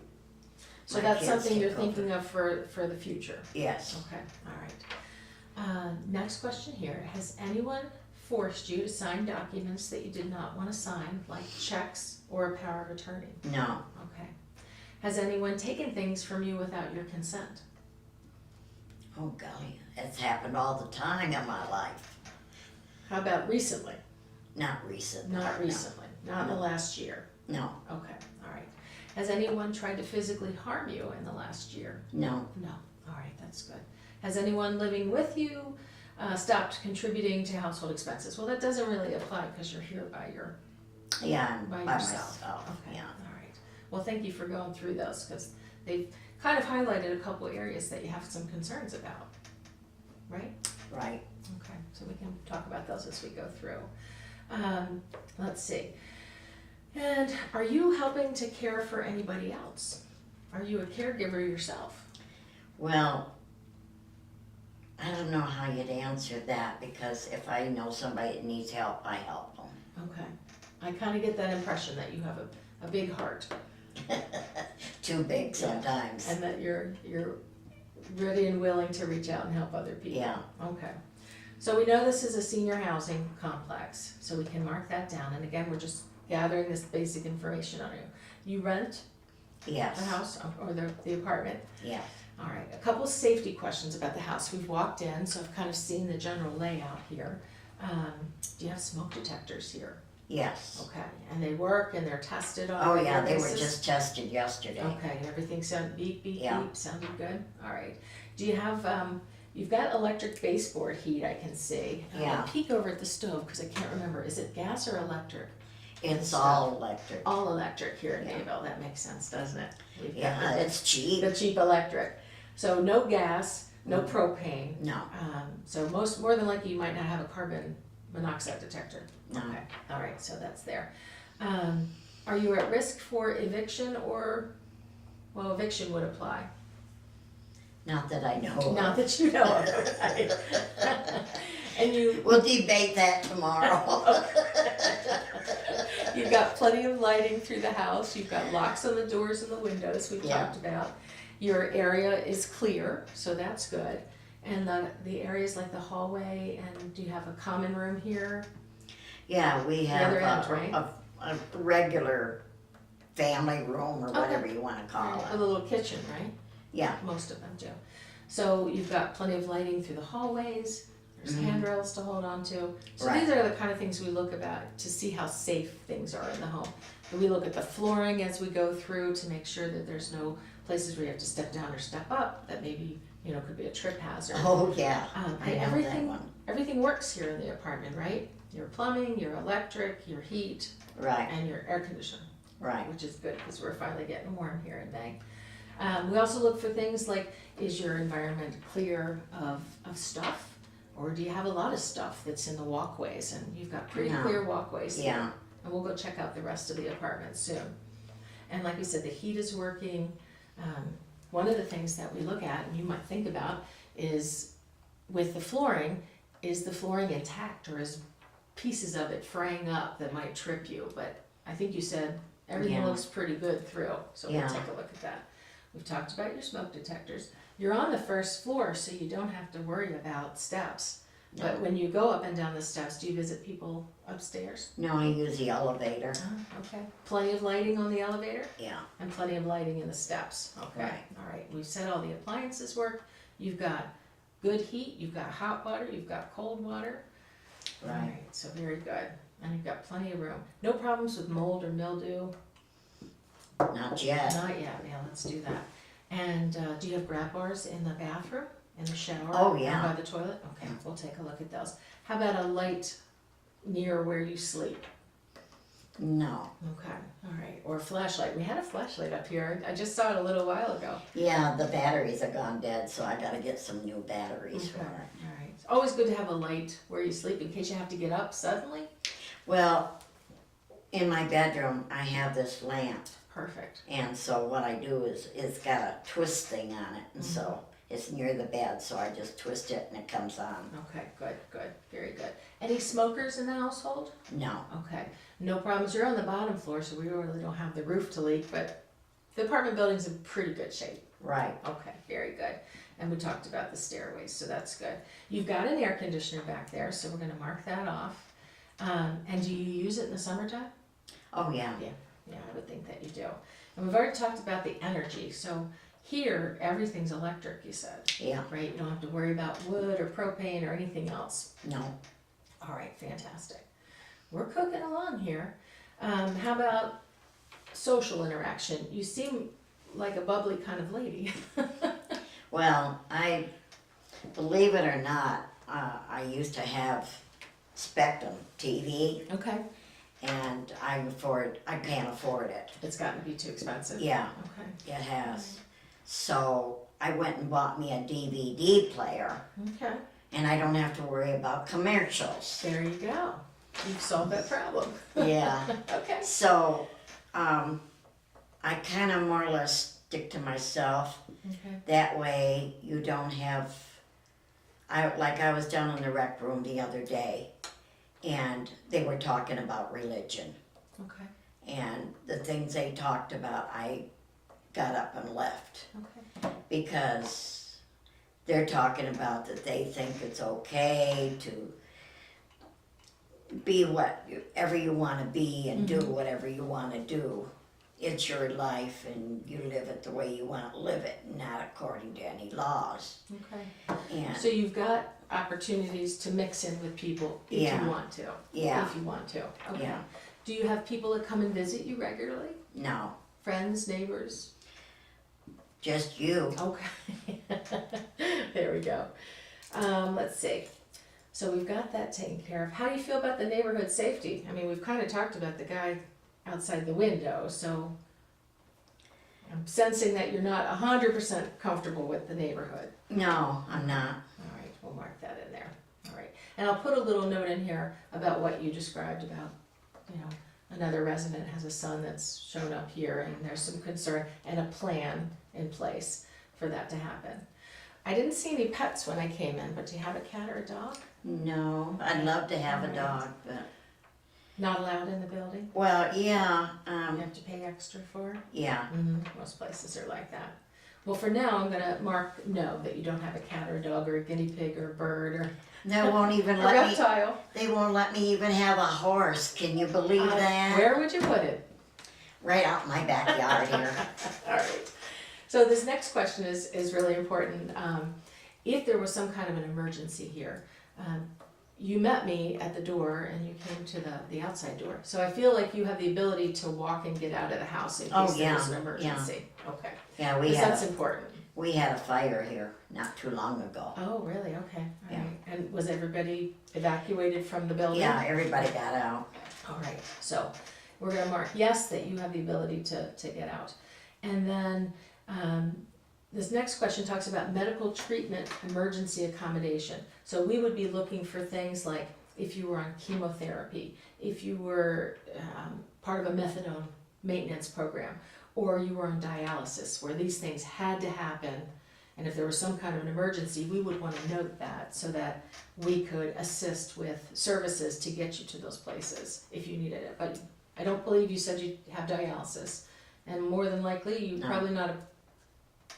[SPEAKER 2] So
[SPEAKER 1] My
[SPEAKER 2] that's
[SPEAKER 1] kids
[SPEAKER 2] something you're
[SPEAKER 1] take over.
[SPEAKER 2] thinking of for the future?
[SPEAKER 1] Yes.
[SPEAKER 2] Okay, all right. Next question here, has anyone forced you to sign documents that you did not want to sign, like checks or a power of attorney?
[SPEAKER 1] No.
[SPEAKER 2] Okay. Has anyone taken things from you without your consent?
[SPEAKER 1] Oh golly, it's happened all the time in my life.
[SPEAKER 2] How about recently?
[SPEAKER 1] Not recent.
[SPEAKER 2] Not recently, not in the last year?
[SPEAKER 1] No.
[SPEAKER 2] Okay, all right. Has anyone tried to physically harm you in the last year?
[SPEAKER 1] No.
[SPEAKER 2] No, all right, that's good. Has anyone living with you stopped contributing to household expenses? Well, that doesn't really apply because you're here by
[SPEAKER 1] Yeah, I'm
[SPEAKER 2] by
[SPEAKER 1] by
[SPEAKER 2] yourself.
[SPEAKER 1] myself.
[SPEAKER 2] Okay,
[SPEAKER 1] Yeah.
[SPEAKER 2] all right. Well, thank you for going through those because they've kind of highlighted a couple areas that you have some concerns about, right?
[SPEAKER 1] Right.
[SPEAKER 2] Okay, so we can talk about those as we go through. Let's see. And are you helping to care for anybody else? Are you a caregiver yourself?
[SPEAKER 1] Well, I don't know how you'd answer that because if I know somebody that needs help, I help them.
[SPEAKER 2] Okay. I kind of get that impression that you have a big heart
[SPEAKER 1] Too big sometimes.
[SPEAKER 2] and that you're ready and willing to reach out and help other people.
[SPEAKER 1] Yeah.
[SPEAKER 2] Okay. So we know this is a senior housing complex, so we can mark that down. And again, we're just gathering this basic information on you. You rent
[SPEAKER 1] Yes.
[SPEAKER 2] the house or the apartment?
[SPEAKER 1] Yes.
[SPEAKER 2] All right, a couple safety questions about the house. We've walked in, so I've kind of seen the general layout here. Do you have smoke detectors here?
[SPEAKER 1] Yes.
[SPEAKER 2] Okay, and they work and they're tested on
[SPEAKER 1] Oh
[SPEAKER 2] a regular
[SPEAKER 1] yeah, they were
[SPEAKER 2] basis?
[SPEAKER 1] just tested yesterday.
[SPEAKER 2] Okay, and everything sounded beep, beep,
[SPEAKER 1] Yeah.
[SPEAKER 2] beep, sounded good? All right. Do you have, you've got electric baseboard heat, I can see.
[SPEAKER 1] Yeah.
[SPEAKER 2] Peek over at the stove, because I can't remember, is it gas or electric?
[SPEAKER 1] It's all electric.
[SPEAKER 2] All electric here in
[SPEAKER 1] Yeah.
[SPEAKER 2] Mayville, that makes sense, doesn't it? We've got
[SPEAKER 1] Yeah,
[SPEAKER 2] the-
[SPEAKER 1] it's cheap.
[SPEAKER 2] the cheap electric. So no gas, no propane.
[SPEAKER 1] No.
[SPEAKER 2] So more than likely you might not have a carbon monoxide detector.
[SPEAKER 1] No.
[SPEAKER 2] Okay, all right, so that's there. Are you at risk for eviction or, well, eviction would apply.
[SPEAKER 1] Not that I know of.
[SPEAKER 2] Not that you know of, okay. And
[SPEAKER 1] We'll debate that tomorrow.
[SPEAKER 2] you've got plenty of lighting through the house, you've got locks on the doors and the windows we've
[SPEAKER 1] Yeah.
[SPEAKER 2] talked about. Your area is clear, so that's good. And the areas like the hallway, and do you have a common room here?
[SPEAKER 1] Yeah, we have
[SPEAKER 2] other end, right?
[SPEAKER 1] a regular family room or
[SPEAKER 2] Okay.
[SPEAKER 1] whatever you wanna call
[SPEAKER 2] A
[SPEAKER 1] it.
[SPEAKER 2] little kitchen, right?
[SPEAKER 1] Yeah.
[SPEAKER 2] Most of them do. So you've got plenty of lighting through the hallways, there's
[SPEAKER 1] Mhm.
[SPEAKER 2] handrails to hold on to. So
[SPEAKER 1] Right.
[SPEAKER 2] these are the kind of things we look about to see how safe things are in the home. And we look at the flooring as we go through to make sure that there's no places where you have to step down or step up that maybe, could be a trip hazard.
[SPEAKER 1] Oh, yeah, I
[SPEAKER 2] And
[SPEAKER 1] know that
[SPEAKER 2] everything,
[SPEAKER 1] one.
[SPEAKER 2] everything works here in the apartment, right? Your plumbing, your electric, your heat,
[SPEAKER 1] Right,
[SPEAKER 2] and your air conditioner.
[SPEAKER 1] right.
[SPEAKER 2] Which is good because we're finally getting warm here in May. We also look for things like, is your environment clear of stuff? Or do you have a lot of stuff that's in the walkways and you've got pretty
[SPEAKER 1] No.
[SPEAKER 2] clear walkways here?
[SPEAKER 1] Yeah.
[SPEAKER 2] And we'll go check out the rest of the apartment soon. And like we said, the heat is working. One of the things that we look at and you might think about is with the flooring, is the flooring intact or is pieces of it fraying up that might trip you? But I think you said everything
[SPEAKER 1] Yeah.
[SPEAKER 2] looks pretty good through, so we'll
[SPEAKER 1] Yeah.
[SPEAKER 2] take a look at that. We've talked about your smoke detectors. You're on the first floor, so you don't have to worry about steps. But
[SPEAKER 1] No.
[SPEAKER 2] when you go up and down the steps, do you visit people upstairs?
[SPEAKER 1] No, I use the elevator.
[SPEAKER 2] Okay. Plenty of lighting on the elevator
[SPEAKER 1] Yeah,
[SPEAKER 2] and plenty of lighting in the steps. Okay.
[SPEAKER 1] Right.
[SPEAKER 2] All right. We've said all the appliances work. You've got good heat. You've got hot water. You've got cold water. All
[SPEAKER 1] right.
[SPEAKER 2] right. So very good. And you've got plenty of room. No problems with mold or mildew.
[SPEAKER 1] Not yet.
[SPEAKER 2] Not yet. Yeah. Let's do that. And do you have grab bars in the bathroom, in the shower?
[SPEAKER 1] Oh,
[SPEAKER 2] and
[SPEAKER 1] yeah.
[SPEAKER 2] by the toilet? Okay. We'll take a look at those. How about a light near where you sleep?
[SPEAKER 1] No.
[SPEAKER 2] Okay, all right, or a flashlight. We had a flashlight up here. I just saw it a little while ago.
[SPEAKER 1] Yeah, the batteries are gone dead, so I gotta get some new batteries for
[SPEAKER 2] Okay,
[SPEAKER 1] it.
[SPEAKER 2] all right. It's always good to have a light where you sleep in case you have to get up suddenly.
[SPEAKER 1] Well, in my bedroom, I have this lamp,
[SPEAKER 2] Perfect.
[SPEAKER 1] and so what I do is, it's got a twist thing on it, and so it's near the bed, so I just twist it and it comes on.
[SPEAKER 2] Okay, good, very good. Any smokers in the household?
[SPEAKER 1] No.
[SPEAKER 2] Okay, no problems. You're on the bottom floor, so we really don't have the roof to leak, but The apartment building's in pretty good shape.
[SPEAKER 1] Right.
[SPEAKER 2] Okay, very good. And we talked about the stairways, so that's good. You've got an air conditioner back there, so we're gonna mark that off. And do you use it in the summertime?
[SPEAKER 1] Oh, yeah.
[SPEAKER 2] Yeah, I would think that you do. And we've already talked about the energy, so here, everything's electric, you said,
[SPEAKER 1] Yeah.
[SPEAKER 2] right? You don't have to worry about wood or propane or anything else.
[SPEAKER 1] No.
[SPEAKER 2] All right, fantastic. We're cooking along here. How about social interaction? You seem like a bubbly kind of lady.
[SPEAKER 1] Well, believe it or not, I used to have Spectrum TV,
[SPEAKER 2] Okay.
[SPEAKER 1] and I can't afford it.
[SPEAKER 2] It's gotten to be too expensive.
[SPEAKER 1] Yeah,
[SPEAKER 2] Okay.
[SPEAKER 1] it has. So I went and bought me a DVD player,
[SPEAKER 2] Okay.
[SPEAKER 1] and I don't have to worry about commercials.
[SPEAKER 2] There you go. You've solved that problem.
[SPEAKER 1] Yeah.
[SPEAKER 2] Okay.
[SPEAKER 1] So, I kind of more or less stick to myself.
[SPEAKER 2] Okay.
[SPEAKER 1] That way you don't have, I was down in the rec room the other day, and they were talking about religion.
[SPEAKER 2] Okay.
[SPEAKER 1] And the things they talked about, I got up and left.
[SPEAKER 2] Okay.
[SPEAKER 1] Because they're talking about that they think it's okay to be whatever you want to be and do whatever you want to do. It's your life and you live it the way you want to live it, not according to any laws.
[SPEAKER 2] Okay.
[SPEAKER 1] And
[SPEAKER 2] So you've got opportunities to mix in with people if
[SPEAKER 1] Yeah.
[SPEAKER 2] you want to.
[SPEAKER 1] Yeah.
[SPEAKER 2] If you want to. Okay.
[SPEAKER 1] Yeah.
[SPEAKER 2] Do you have people that come and visit you regularly?
[SPEAKER 1] no,
[SPEAKER 2] Friends, neighbors?
[SPEAKER 1] just you.
[SPEAKER 2] Okay. There we go. Let's see. So we've got that taken care of. How do you feel about the neighborhood safety? I mean, we've kind of talked about the guy outside the window, so I'm sensing that you're not 100% comfortable with the neighborhood.
[SPEAKER 1] No, I'm not.
[SPEAKER 2] All right, we'll mark that in there. All right, and I'll put a little note in here about what you described about, another resident has a son that's shown up here and there's some concern and a plan in place for that to happen. I didn't see any pets when I came in, but do you have a cat or a dog?
[SPEAKER 1] No, I'd love to have a dog, but,
[SPEAKER 2] Not allowed in the building?
[SPEAKER 1] well, yeah,
[SPEAKER 2] You have to pay extra for?
[SPEAKER 1] yeah,
[SPEAKER 2] Most places are like that. Well, for now, I'm gonna mark no, that you don't have a cat or a dog or a guinea pig or a bird or
[SPEAKER 1] they won't even
[SPEAKER 2] a
[SPEAKER 1] let me,
[SPEAKER 2] reptile.
[SPEAKER 1] they won't let me even have a horse, can you believe that?
[SPEAKER 2] Where would you put it?
[SPEAKER 1] Right out in my backyard here.
[SPEAKER 2] All right. So this next question is really important. If there was some kind of an emergency here, you met me at the door and you came to the outside door. So I feel like you have the ability to walk and get out of the house in
[SPEAKER 1] Oh,
[SPEAKER 2] case there
[SPEAKER 1] yeah,
[SPEAKER 2] was an emergency. Okay.
[SPEAKER 1] Yeah,
[SPEAKER 2] Because that's important.
[SPEAKER 1] we had a fire here not too long ago.
[SPEAKER 2] Oh, really? Okay. All
[SPEAKER 1] Yeah.
[SPEAKER 2] right. And was everybody evacuated from the building?
[SPEAKER 1] Yeah, everybody got out.
[SPEAKER 2] All right, so we're gonna mark yes, that you have the ability to get out. And then, this next question talks about medical treatment, emergency accommodation. So we would be looking for things like if you were on chemotherapy, if you were, part of a methadone maintenance program, or you were on dialysis, where these things had to happen. And if there was some kind of an emergency, we would wanna note that so that we could assist with services to get you to those places if you needed it. But I don't believe you said you have dialysis. And more than likely, you're
[SPEAKER 1] No.
[SPEAKER 2] probably not a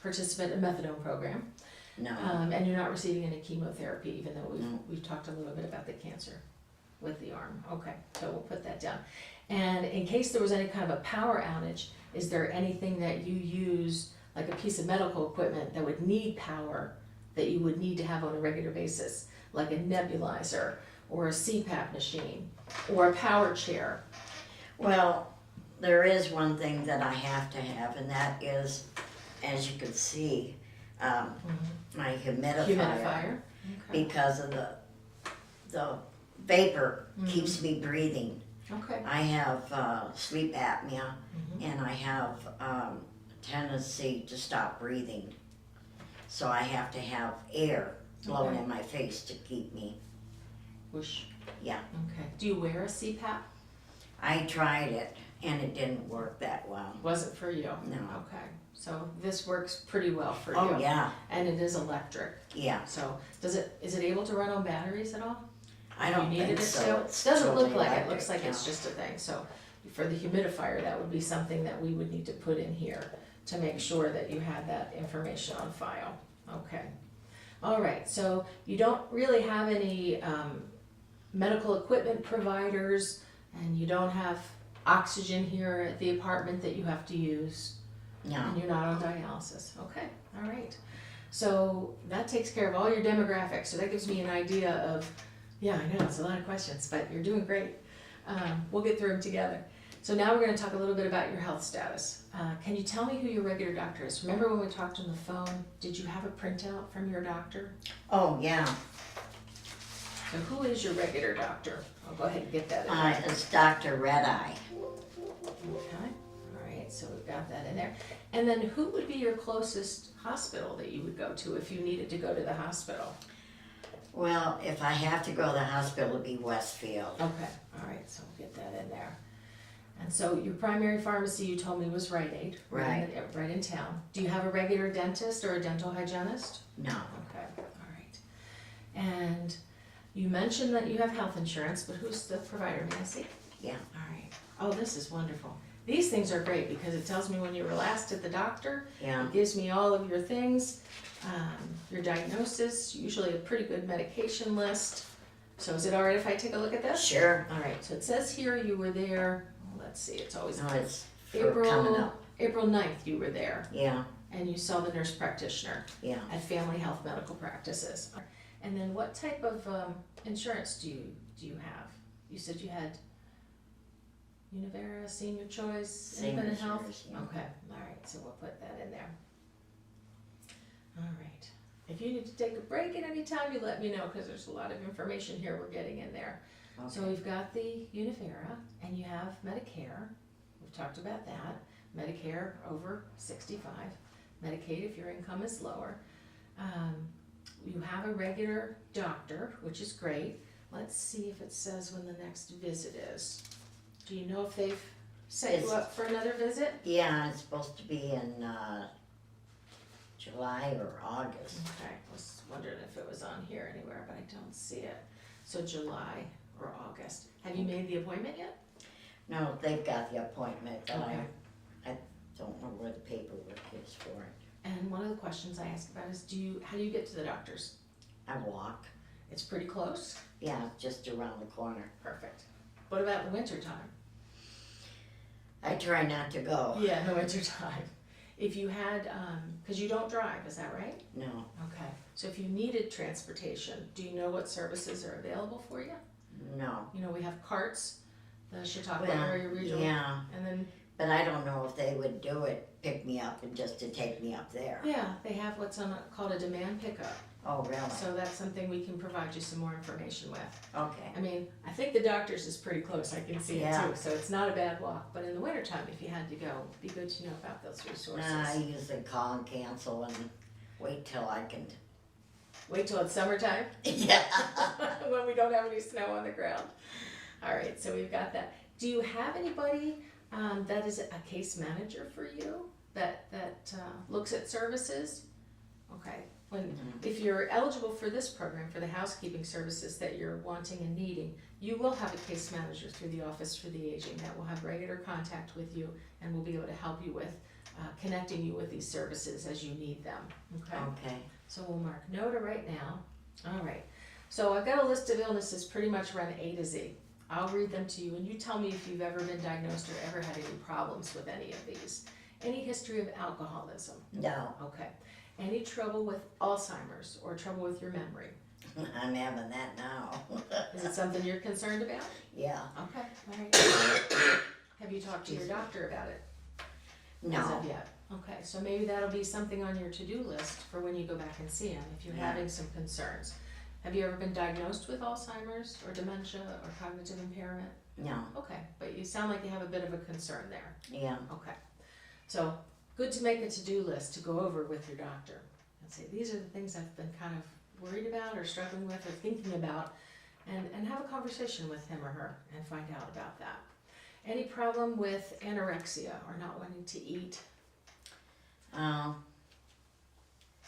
[SPEAKER 2] participant in a methadone program.
[SPEAKER 1] No,
[SPEAKER 2] And you're not receiving any chemotherapy, even though
[SPEAKER 1] No.
[SPEAKER 2] we've talked a little bit about the cancer with the arm. Okay, so we'll put that down. And in case there was any kind of a power outage, is there anything that you use, like a piece of medical equipment that would need power, that you would need to have on a regular basis, like a nebulizer or a CPAP machine or a power chair?
[SPEAKER 1] well, there is one thing that I have to have, and that is, as you can see, my humidifier.
[SPEAKER 2] Humidifier? Okay.
[SPEAKER 1] Because of the vapor keeps me breathing.
[SPEAKER 2] Okay.
[SPEAKER 1] I have sleep apnea, and I have tendency to stop breathing. So I have to have air blowing
[SPEAKER 2] Okay.
[SPEAKER 1] in my face to keep me.
[SPEAKER 2] Whoosh.
[SPEAKER 1] Yeah.
[SPEAKER 2] Okay. Do you wear a CPAP?
[SPEAKER 1] I tried it, and it didn't work that well.
[SPEAKER 2] Wasn't for you?
[SPEAKER 1] No.
[SPEAKER 2] Okay. So this works pretty well for you.
[SPEAKER 1] Oh, yeah,
[SPEAKER 2] And it is electric.
[SPEAKER 1] yeah.
[SPEAKER 2] So is it able to run on batteries at all?
[SPEAKER 1] I don't
[SPEAKER 2] You needed
[SPEAKER 1] think
[SPEAKER 2] it
[SPEAKER 1] so.
[SPEAKER 2] still?
[SPEAKER 1] It's
[SPEAKER 2] Doesn't look
[SPEAKER 1] totally
[SPEAKER 2] like it,
[SPEAKER 1] electric,
[SPEAKER 2] looks like it's
[SPEAKER 1] no.
[SPEAKER 2] just a thing, so for the humidifier, that would be something that we would need to put in here to make sure that you had that information on file. Okay. All right, so you don't really have any medical equipment providers, and you don't have oxygen here at the apartment that you have to use,
[SPEAKER 1] No.
[SPEAKER 2] and you're not on dialysis. Okay, all right. So that takes care of all your demographics, so that gives me an idea of, yeah, I know, it's a lot of questions, but you're doing great. We'll get through them together. So now we're gonna talk a little bit about your health status. Can you tell me who your regular doctor is? Remember when we talked on the phone, did you have a printout from your doctor?
[SPEAKER 1] Oh, yeah.
[SPEAKER 2] So who is your regular doctor? I'll go ahead and get that in there.
[SPEAKER 1] It's Dr. Red Eye.
[SPEAKER 2] Okay, all right, so we've got that in there. And then who would be your closest hospital that you would go to if you needed to go to the hospital?
[SPEAKER 1] Well, if I have to go to the hospital, it'd be Westfield.
[SPEAKER 2] Okay, all right, so we'll get that in there. And so your primary pharmacy, you told me, was Rite Aid.
[SPEAKER 1] Right.
[SPEAKER 2] Right in town. Do you have a regular dentist or a dental hygienist?
[SPEAKER 1] No.
[SPEAKER 2] Okay, all right. And you mentioned that you have health insurance, but who's the provider, may I see?
[SPEAKER 1] Yeah.
[SPEAKER 2] All right. Oh, this is wonderful. These things are great because it tells me when you were last at the doctor.
[SPEAKER 1] Yeah.
[SPEAKER 2] It gives me all of your things, your diagnosis, usually a pretty good medication list. So is it all right if I take a look at this?
[SPEAKER 1] Sure.
[SPEAKER 2] All right, so it says here you were there, let's see, it's always
[SPEAKER 1] No, it's for coming up.
[SPEAKER 2] April 9th you were there,
[SPEAKER 1] Yeah.
[SPEAKER 2] and you saw the nurse practitioner
[SPEAKER 1] Yeah.
[SPEAKER 2] at Family Health Medical Practices. And then what type of insurance do you have? You said you had Univera, Senior Choice, Independent Health?
[SPEAKER 1] Choice, yeah.
[SPEAKER 2] Okay, all right, so we'll put that in there. All right. If you need to take a break at any time, you let me know, because there's a lot of information here we're getting in there.
[SPEAKER 1] Okay.
[SPEAKER 2] So we've got the Univera, and you have Medicare. We've talked about that. Medicare over 65. Medicaid if your income is lower. You have a regular doctor, which is great. Let's see if it says when the next visit is. Do you know if they've set you up for another visit?
[SPEAKER 1] Yeah, it's supposed to be in July or August.
[SPEAKER 2] Okay, I was wondering if it was on here anywhere, but I don't see it. So July or August. Have you made the appointment yet?
[SPEAKER 1] No, they've got the appointment, but
[SPEAKER 2] Okay.
[SPEAKER 1] I don't know where the paperwork is for it.
[SPEAKER 2] And one of the questions I ask about is, how do you get to the doctor's?
[SPEAKER 1] I walk.
[SPEAKER 2] It's pretty close?
[SPEAKER 1] Yeah, just around the corner.
[SPEAKER 2] Perfect. What about in the winter time?
[SPEAKER 1] I try not to go.
[SPEAKER 2] Yeah, in the winter time. If you had, because you don't drive, is that right?
[SPEAKER 1] No.
[SPEAKER 2] Okay. So if you needed transportation, do you know what services are available for you?
[SPEAKER 1] No.
[SPEAKER 2] You know, we have carts, the Chautauqua
[SPEAKER 1] Well,
[SPEAKER 2] area regional.
[SPEAKER 1] yeah,
[SPEAKER 2] And then,
[SPEAKER 1] but I don't know if they would do it, pick me up and just to take me up there.
[SPEAKER 2] yeah, they have what's called a demand pickup.
[SPEAKER 1] Oh, really?
[SPEAKER 2] So that's something we can provide you some more information with.
[SPEAKER 1] Okay.
[SPEAKER 2] I mean, I think the doctor's is pretty close, I can see it
[SPEAKER 1] Yeah.
[SPEAKER 2] too, so it's not a bad walk, but in the wintertime, if you had to go, it'd be good to know about those resources.
[SPEAKER 1] I usually call and cancel and wait till I can.
[SPEAKER 2] Wait till it's summertime,
[SPEAKER 1] Yeah.
[SPEAKER 2] when we don't have any snow on the ground. All right, so we've got that. Do you have anybody that is a case manager for you, that looks at services? Okay, if you're eligible for this program, for the housekeeping services that you're wanting and needing, you will have a case manager through the Office for the Aging that will have regular contact with you and will be able to help you with connecting you with these services as you need them, okay?
[SPEAKER 1] Okay.
[SPEAKER 2] So we'll mark no to right now. All right, so I've got a list of illnesses pretty much run A to Z. I'll read them to you and you tell me if you've ever been diagnosed or ever had any problems with any of these. Any history of alcoholism?
[SPEAKER 1] No.
[SPEAKER 2] Okay. Any trouble with Alzheimer's or trouble with your memory?
[SPEAKER 1] I'm having that now.
[SPEAKER 2] Is it something you're concerned about?
[SPEAKER 1] Yeah.
[SPEAKER 2] Okay, all right. Have you talked to your doctor about it? As
[SPEAKER 1] No.
[SPEAKER 2] of yet? Okay, so maybe that'll be something on your to-do list for when you go back and see him, if you're
[SPEAKER 1] Yeah.
[SPEAKER 2] having some concerns. Have you ever been diagnosed with Alzheimer's or dementia or cognitive impairment?
[SPEAKER 1] No.
[SPEAKER 2] Okay, but you sound like you have a bit of a concern there.
[SPEAKER 1] Yeah.
[SPEAKER 2] Okay, so good to make a to-do list to go over with your doctor and say, these are the things I've been kind of worried about or struggling with or thinking about, and have a conversation with him or her and find out about that. Any problem with anorexia or not wanting to eat?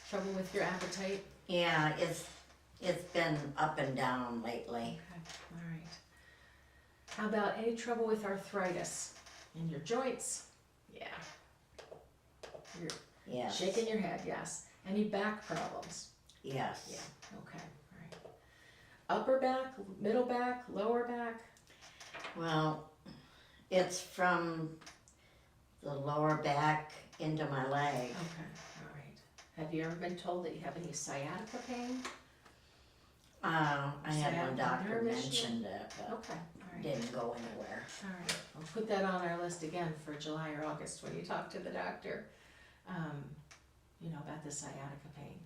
[SPEAKER 2] Trouble with your appetite?
[SPEAKER 1] Yeah, it's been up and down lately.
[SPEAKER 2] Okay, all right. How about any trouble with arthritis in your joints? Yeah. You're
[SPEAKER 1] Yes.
[SPEAKER 2] shaking your head, yes. Any back problems?
[SPEAKER 1] Yes.
[SPEAKER 2] Yeah, okay, all right. Upper back, middle back, lower back?
[SPEAKER 1] Well, it's from the lower back into my leg.
[SPEAKER 2] Okay, all right. Have you ever been told that you have any sciatica pain?
[SPEAKER 1] I had one
[SPEAKER 2] Sciatica
[SPEAKER 1] doctor
[SPEAKER 2] nerve issue?
[SPEAKER 1] mentioned it, but
[SPEAKER 2] Okay, all right.
[SPEAKER 1] didn't go anywhere.
[SPEAKER 2] All right, we'll put that on our list again for July or August when you talk to the doctor, about the sciatica pain.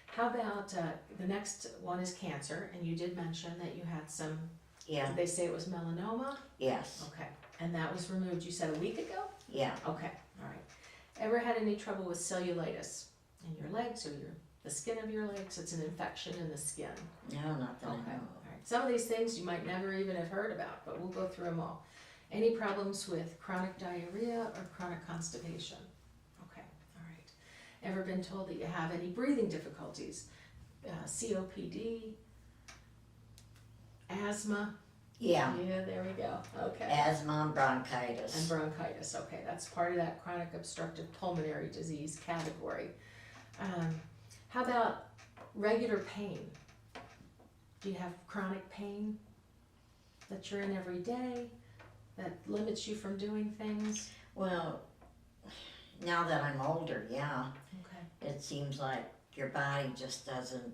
[SPEAKER 2] How about, the next one is cancer, and you did mention that you had some,
[SPEAKER 1] Yeah,
[SPEAKER 2] did they say it was melanoma?
[SPEAKER 1] yes,
[SPEAKER 2] Okay, and that was removed, you said a week ago?
[SPEAKER 1] yeah.
[SPEAKER 2] Okay, all right. Ever had any trouble with cellulitis in your legs or the skin of your legs? It's an infection in the skin.
[SPEAKER 1] No, not that I
[SPEAKER 2] Okay,
[SPEAKER 1] know
[SPEAKER 2] all right. Some of these things you might never even have heard about, but we'll go through them all. Any problems with chronic diarrhea or chronic constipation? Okay, all right. Ever been told that you have any breathing difficulties? COPD, asthma?
[SPEAKER 1] of. Yeah,
[SPEAKER 2] Yeah, there we go, okay.
[SPEAKER 1] asthma and bronchitis.
[SPEAKER 2] And bronchitis, okay, that's part of that chronic obstructive pulmonary disease category. How about regular pain? Do you have chronic pain that you're in every day, that limits you from doing things?
[SPEAKER 1] Well, now that I'm older, yeah,
[SPEAKER 2] Okay,
[SPEAKER 1] it seems like your body just doesn't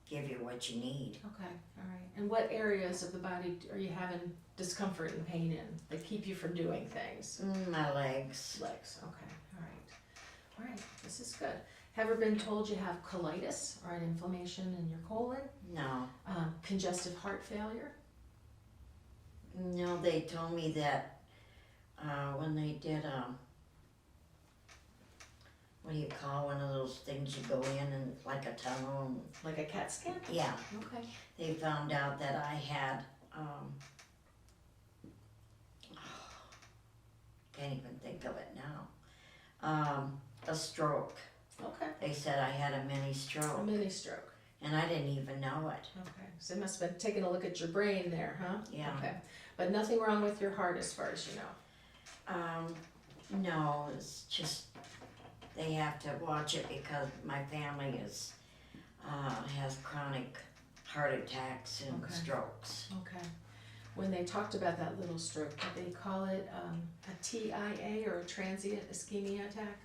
[SPEAKER 1] give you what you need.
[SPEAKER 2] okay, all right. And what areas of the body are you having discomfort and pain in that keep you from doing things?
[SPEAKER 1] My legs.
[SPEAKER 2] Legs, okay, all right. All right, this is good. Have you been told you have colitis or an inflammation in your colon?
[SPEAKER 1] No,
[SPEAKER 2] Congestive heart failure?
[SPEAKER 1] no, they told me that when they did what do you call one of those things you go in and like a tunnel and,
[SPEAKER 2] Like a CAT scan?
[SPEAKER 1] yeah,
[SPEAKER 2] Okay.
[SPEAKER 1] they found out that I had can't even think of it now, a stroke.
[SPEAKER 2] Okay.
[SPEAKER 1] They said I had a mini
[SPEAKER 2] A
[SPEAKER 1] stroke
[SPEAKER 2] mini stroke.
[SPEAKER 1] and I didn't even know it.
[SPEAKER 2] Okay. So they must have been taking a look at your brain there, huh?
[SPEAKER 1] Yeah.
[SPEAKER 2] Okay. But nothing wrong with your heart as far as you know.
[SPEAKER 1] No, it's just they have to watch it because my family has chronic heart attacks and
[SPEAKER 2] Okay.
[SPEAKER 1] strokes.
[SPEAKER 2] Okay. When they talked about that little stroke, did they call it a TIA or a transient ischemia attack?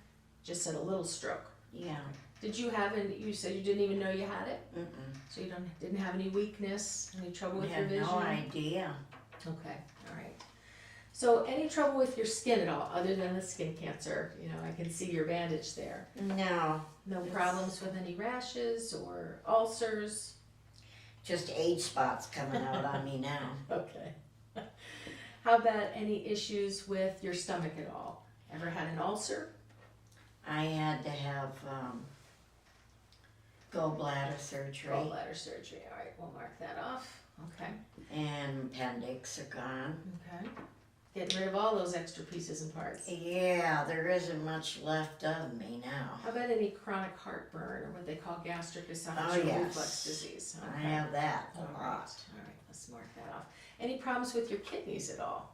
[SPEAKER 2] Just said a little stroke.
[SPEAKER 1] Yeah.
[SPEAKER 2] Did you have any, you said you didn't even know you had it?
[SPEAKER 1] Mm-mm.
[SPEAKER 2] So you didn't have any weakness, any trouble
[SPEAKER 1] I
[SPEAKER 2] with your
[SPEAKER 1] had
[SPEAKER 2] vision?
[SPEAKER 1] no idea.
[SPEAKER 2] Okay, all right. So any trouble with your skin at all, other than the skin cancer? I can see your bandage there.
[SPEAKER 1] No,
[SPEAKER 2] No
[SPEAKER 1] Yes.
[SPEAKER 2] problems with any rashes or ulcers?
[SPEAKER 1] just age spots coming out on me now.
[SPEAKER 2] Okay. How about any issues with your stomach at all? Ever had an ulcer?
[SPEAKER 1] I had to have gallbladder surgery
[SPEAKER 2] Gallbladder surgery, all right, we'll mark that off. Okay,
[SPEAKER 1] and appendix are gone.
[SPEAKER 2] okay. Getting rid of all those extra pieces and parts.
[SPEAKER 1] Yeah, there isn't much left of me now.
[SPEAKER 2] How about any chronic heartburn or what they call gastric esophageal
[SPEAKER 1] Oh, yes.
[SPEAKER 2] reflux disease?
[SPEAKER 1] I
[SPEAKER 2] Okay.
[SPEAKER 1] have that a
[SPEAKER 2] All right,
[SPEAKER 1] lot.
[SPEAKER 2] all right, let's mark that off. Any problems with your kidneys at all?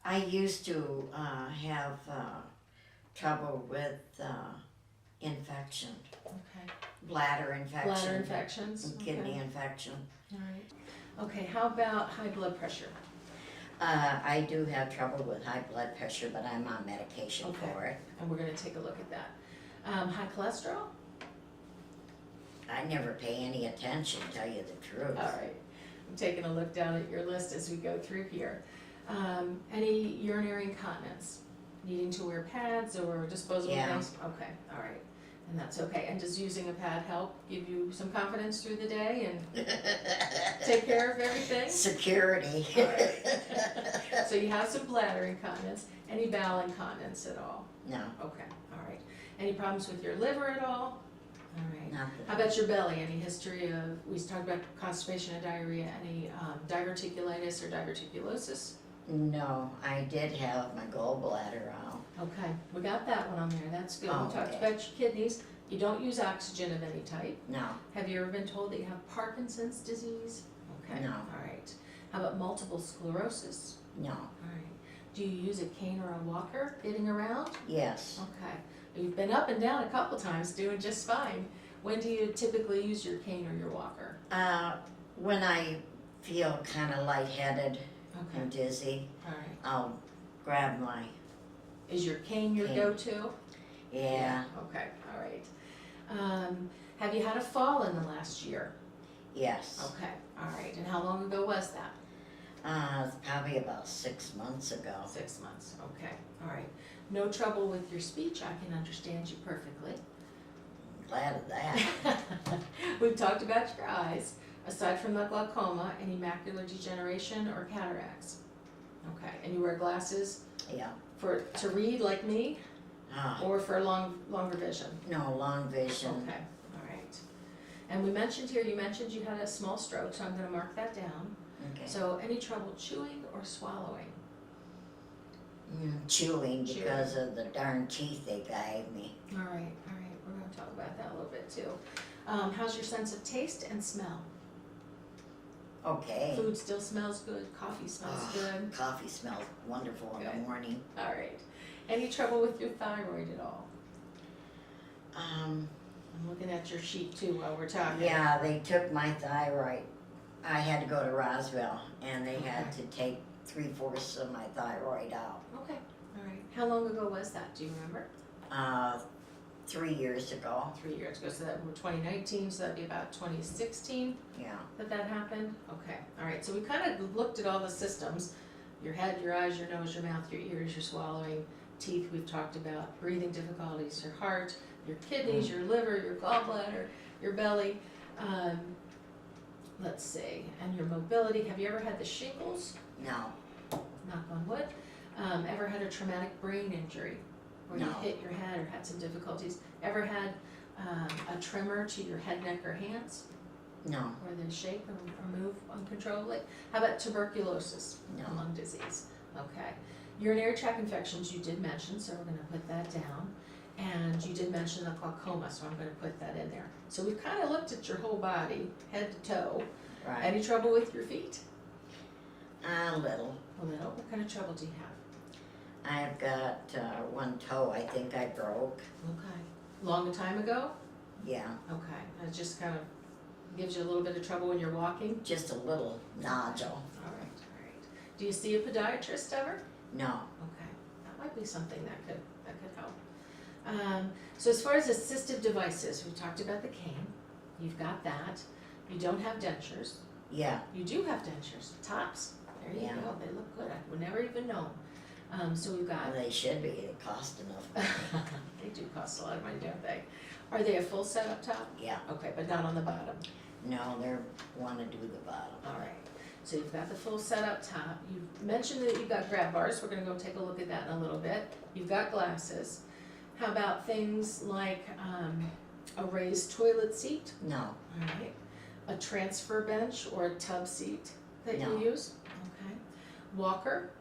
[SPEAKER 1] I used to have trouble with infection,
[SPEAKER 2] Okay.
[SPEAKER 1] bladder infection.
[SPEAKER 2] Bladder infections?
[SPEAKER 1] And kidney
[SPEAKER 2] Okay.
[SPEAKER 1] infection.
[SPEAKER 2] All right. Okay, how about high blood pressure?
[SPEAKER 1] I do have trouble with high blood pressure, but I'm on medication
[SPEAKER 2] Okay.
[SPEAKER 1] for it.
[SPEAKER 2] And we're gonna take a look at that. High cholesterol?
[SPEAKER 1] I never pay any attention, tell you the truth.
[SPEAKER 2] All right. I'm taking a look down at your list as we go through here. Any urinary incontinence? Needing to wear pads or disposable
[SPEAKER 1] Yeah.
[SPEAKER 2] things? Okay, all right. And that's okay. And does using a pad help give you some confidence through the day and take care of everything?
[SPEAKER 1] Security.
[SPEAKER 2] All right. So you have some bladder incontinence. Any bowel incontinence at all?
[SPEAKER 1] No,
[SPEAKER 2] Okay, all right. Any problems with your liver at all? All right.
[SPEAKER 1] nothing.
[SPEAKER 2] How about your belly? Any history of, we talked about constipation and diarrhea, any diverticulitis or diverticulosis?
[SPEAKER 1] No, I did have my gallbladder out.
[SPEAKER 2] Okay, we got that one on there, that's good. We
[SPEAKER 1] Oh,
[SPEAKER 2] talked
[SPEAKER 1] okay.
[SPEAKER 2] about your kidneys. You don't use oxygen of any type.
[SPEAKER 1] No,
[SPEAKER 2] Have you ever been told that you have Parkinson's disease? Okay,
[SPEAKER 1] No.
[SPEAKER 2] all right. How about multiple sclerosis?
[SPEAKER 1] no,
[SPEAKER 2] All right. Do you use a cane or a walker getting around?
[SPEAKER 1] yes,
[SPEAKER 2] Okay. You've been up and down a couple times, doing just fine. When do you typically use your cane or your walker?
[SPEAKER 1] When I feel kinda lightheaded
[SPEAKER 2] Okay,
[SPEAKER 1] and dizzy,
[SPEAKER 2] all right.
[SPEAKER 1] I'll grab my,
[SPEAKER 2] Is your cane your
[SPEAKER 1] Cane.
[SPEAKER 2] go-to?
[SPEAKER 1] yeah,
[SPEAKER 2] Okay, all right. Have you had a fall in the last year?
[SPEAKER 1] yes.
[SPEAKER 2] Okay, all right. And how long ago was that?
[SPEAKER 1] It's probably about 6 months ago.
[SPEAKER 2] 6 months, okay, all right. No trouble with your speech, I can understand you perfectly.
[SPEAKER 1] Glad of that.
[SPEAKER 2] We've talked about your eyes, aside from the glaucoma, any macular degeneration or cataracts. Okay, and you wear glasses
[SPEAKER 1] Yeah.
[SPEAKER 2] to read like me, or for longer vision?
[SPEAKER 1] No, long vision.
[SPEAKER 2] Okay, all right. And you mentioned you had a small stroke, so I'm gonna mark that down.
[SPEAKER 1] Okay.
[SPEAKER 2] So any trouble chewing or swallowing?
[SPEAKER 1] Chewing because of the darn teeth they gave me.
[SPEAKER 2] All right, we're gonna talk about that a little bit too. How's your sense of taste and smell?
[SPEAKER 1] Okay.
[SPEAKER 2] Food still smells good, coffee smells good.
[SPEAKER 1] Coffee smells wonderful in
[SPEAKER 2] Good.
[SPEAKER 1] the morning.
[SPEAKER 2] All right. Any trouble with your thyroid at all? I'm looking at your sheet too while we're talking.
[SPEAKER 1] Yeah, they took my thyroid. I had to go to Roswell, and they had to take 3/4 of my thyroid out.
[SPEAKER 2] Okay, all right. How long ago was that? Do you remember?
[SPEAKER 1] 3 years ago.
[SPEAKER 2] 3 years ago, so that was 2019, so that'd be about 2016
[SPEAKER 1] Yeah.
[SPEAKER 2] that happened? Okay, all right, so we kind of looked at all the systems, your head, your eyes, your nose, your mouth, your ears, your swallowing, teeth we've talked about, breathing difficulties, your heart, your kidneys, your liver, your gallbladder, your belly, let's see, and your mobility. Have you ever had the shingles?
[SPEAKER 1] No.
[SPEAKER 2] Knock on wood. Ever had a traumatic brain injury? Where you
[SPEAKER 1] No.
[SPEAKER 2] hit your head or had some difficulties? Ever had a tremor to your head, neck, or hands?
[SPEAKER 1] No.
[SPEAKER 2] Where they shake or move uncontrollably? How about tuberculosis?
[SPEAKER 1] No.
[SPEAKER 2] A lung disease. Okay. Urinary tract infections you did mention, so we're gonna put that down. And you did mention the glaucoma, so I'm gonna put that in there. So we've kind of looked at your whole body, head to toe.
[SPEAKER 1] Right.
[SPEAKER 2] Any trouble with your feet?
[SPEAKER 1] A little.
[SPEAKER 2] A little. What kind of trouble do you have?
[SPEAKER 1] I've got one toe I think I broke.
[SPEAKER 2] Okay. Long a time ago?
[SPEAKER 1] Yeah.
[SPEAKER 2] Okay. That just kind of gives you a little bit of trouble when you're walking?
[SPEAKER 1] Just a little nodule.
[SPEAKER 2] All right, all right. Do you see a podiatrist ever?
[SPEAKER 1] No.
[SPEAKER 2] Okay. That might be something that could help. So as far as assistive devices, we talked about the cane. You've got that. You don't have dentures.
[SPEAKER 1] Yeah.
[SPEAKER 2] You do have dentures. Tops. There you
[SPEAKER 1] Yeah.
[SPEAKER 2] go. They look good. I would never even know. So we've got.
[SPEAKER 1] Well, they should be. They cost enough.
[SPEAKER 2] They do cost a lot of money, don't they? Are they a full set up top?
[SPEAKER 1] Yeah.
[SPEAKER 2] Okay, but not on the bottom.
[SPEAKER 1] No, they want to do the bottom.
[SPEAKER 2] All right. So you've got the full set up top. You mentioned that you've got grab bars. We're gonna go take a look at that in a little bit. You've got glasses. How about things like a raised toilet seat?
[SPEAKER 1] No.
[SPEAKER 2] All right. A transfer bench or a tub seat that
[SPEAKER 1] No.
[SPEAKER 2] you use? Okay. Walker?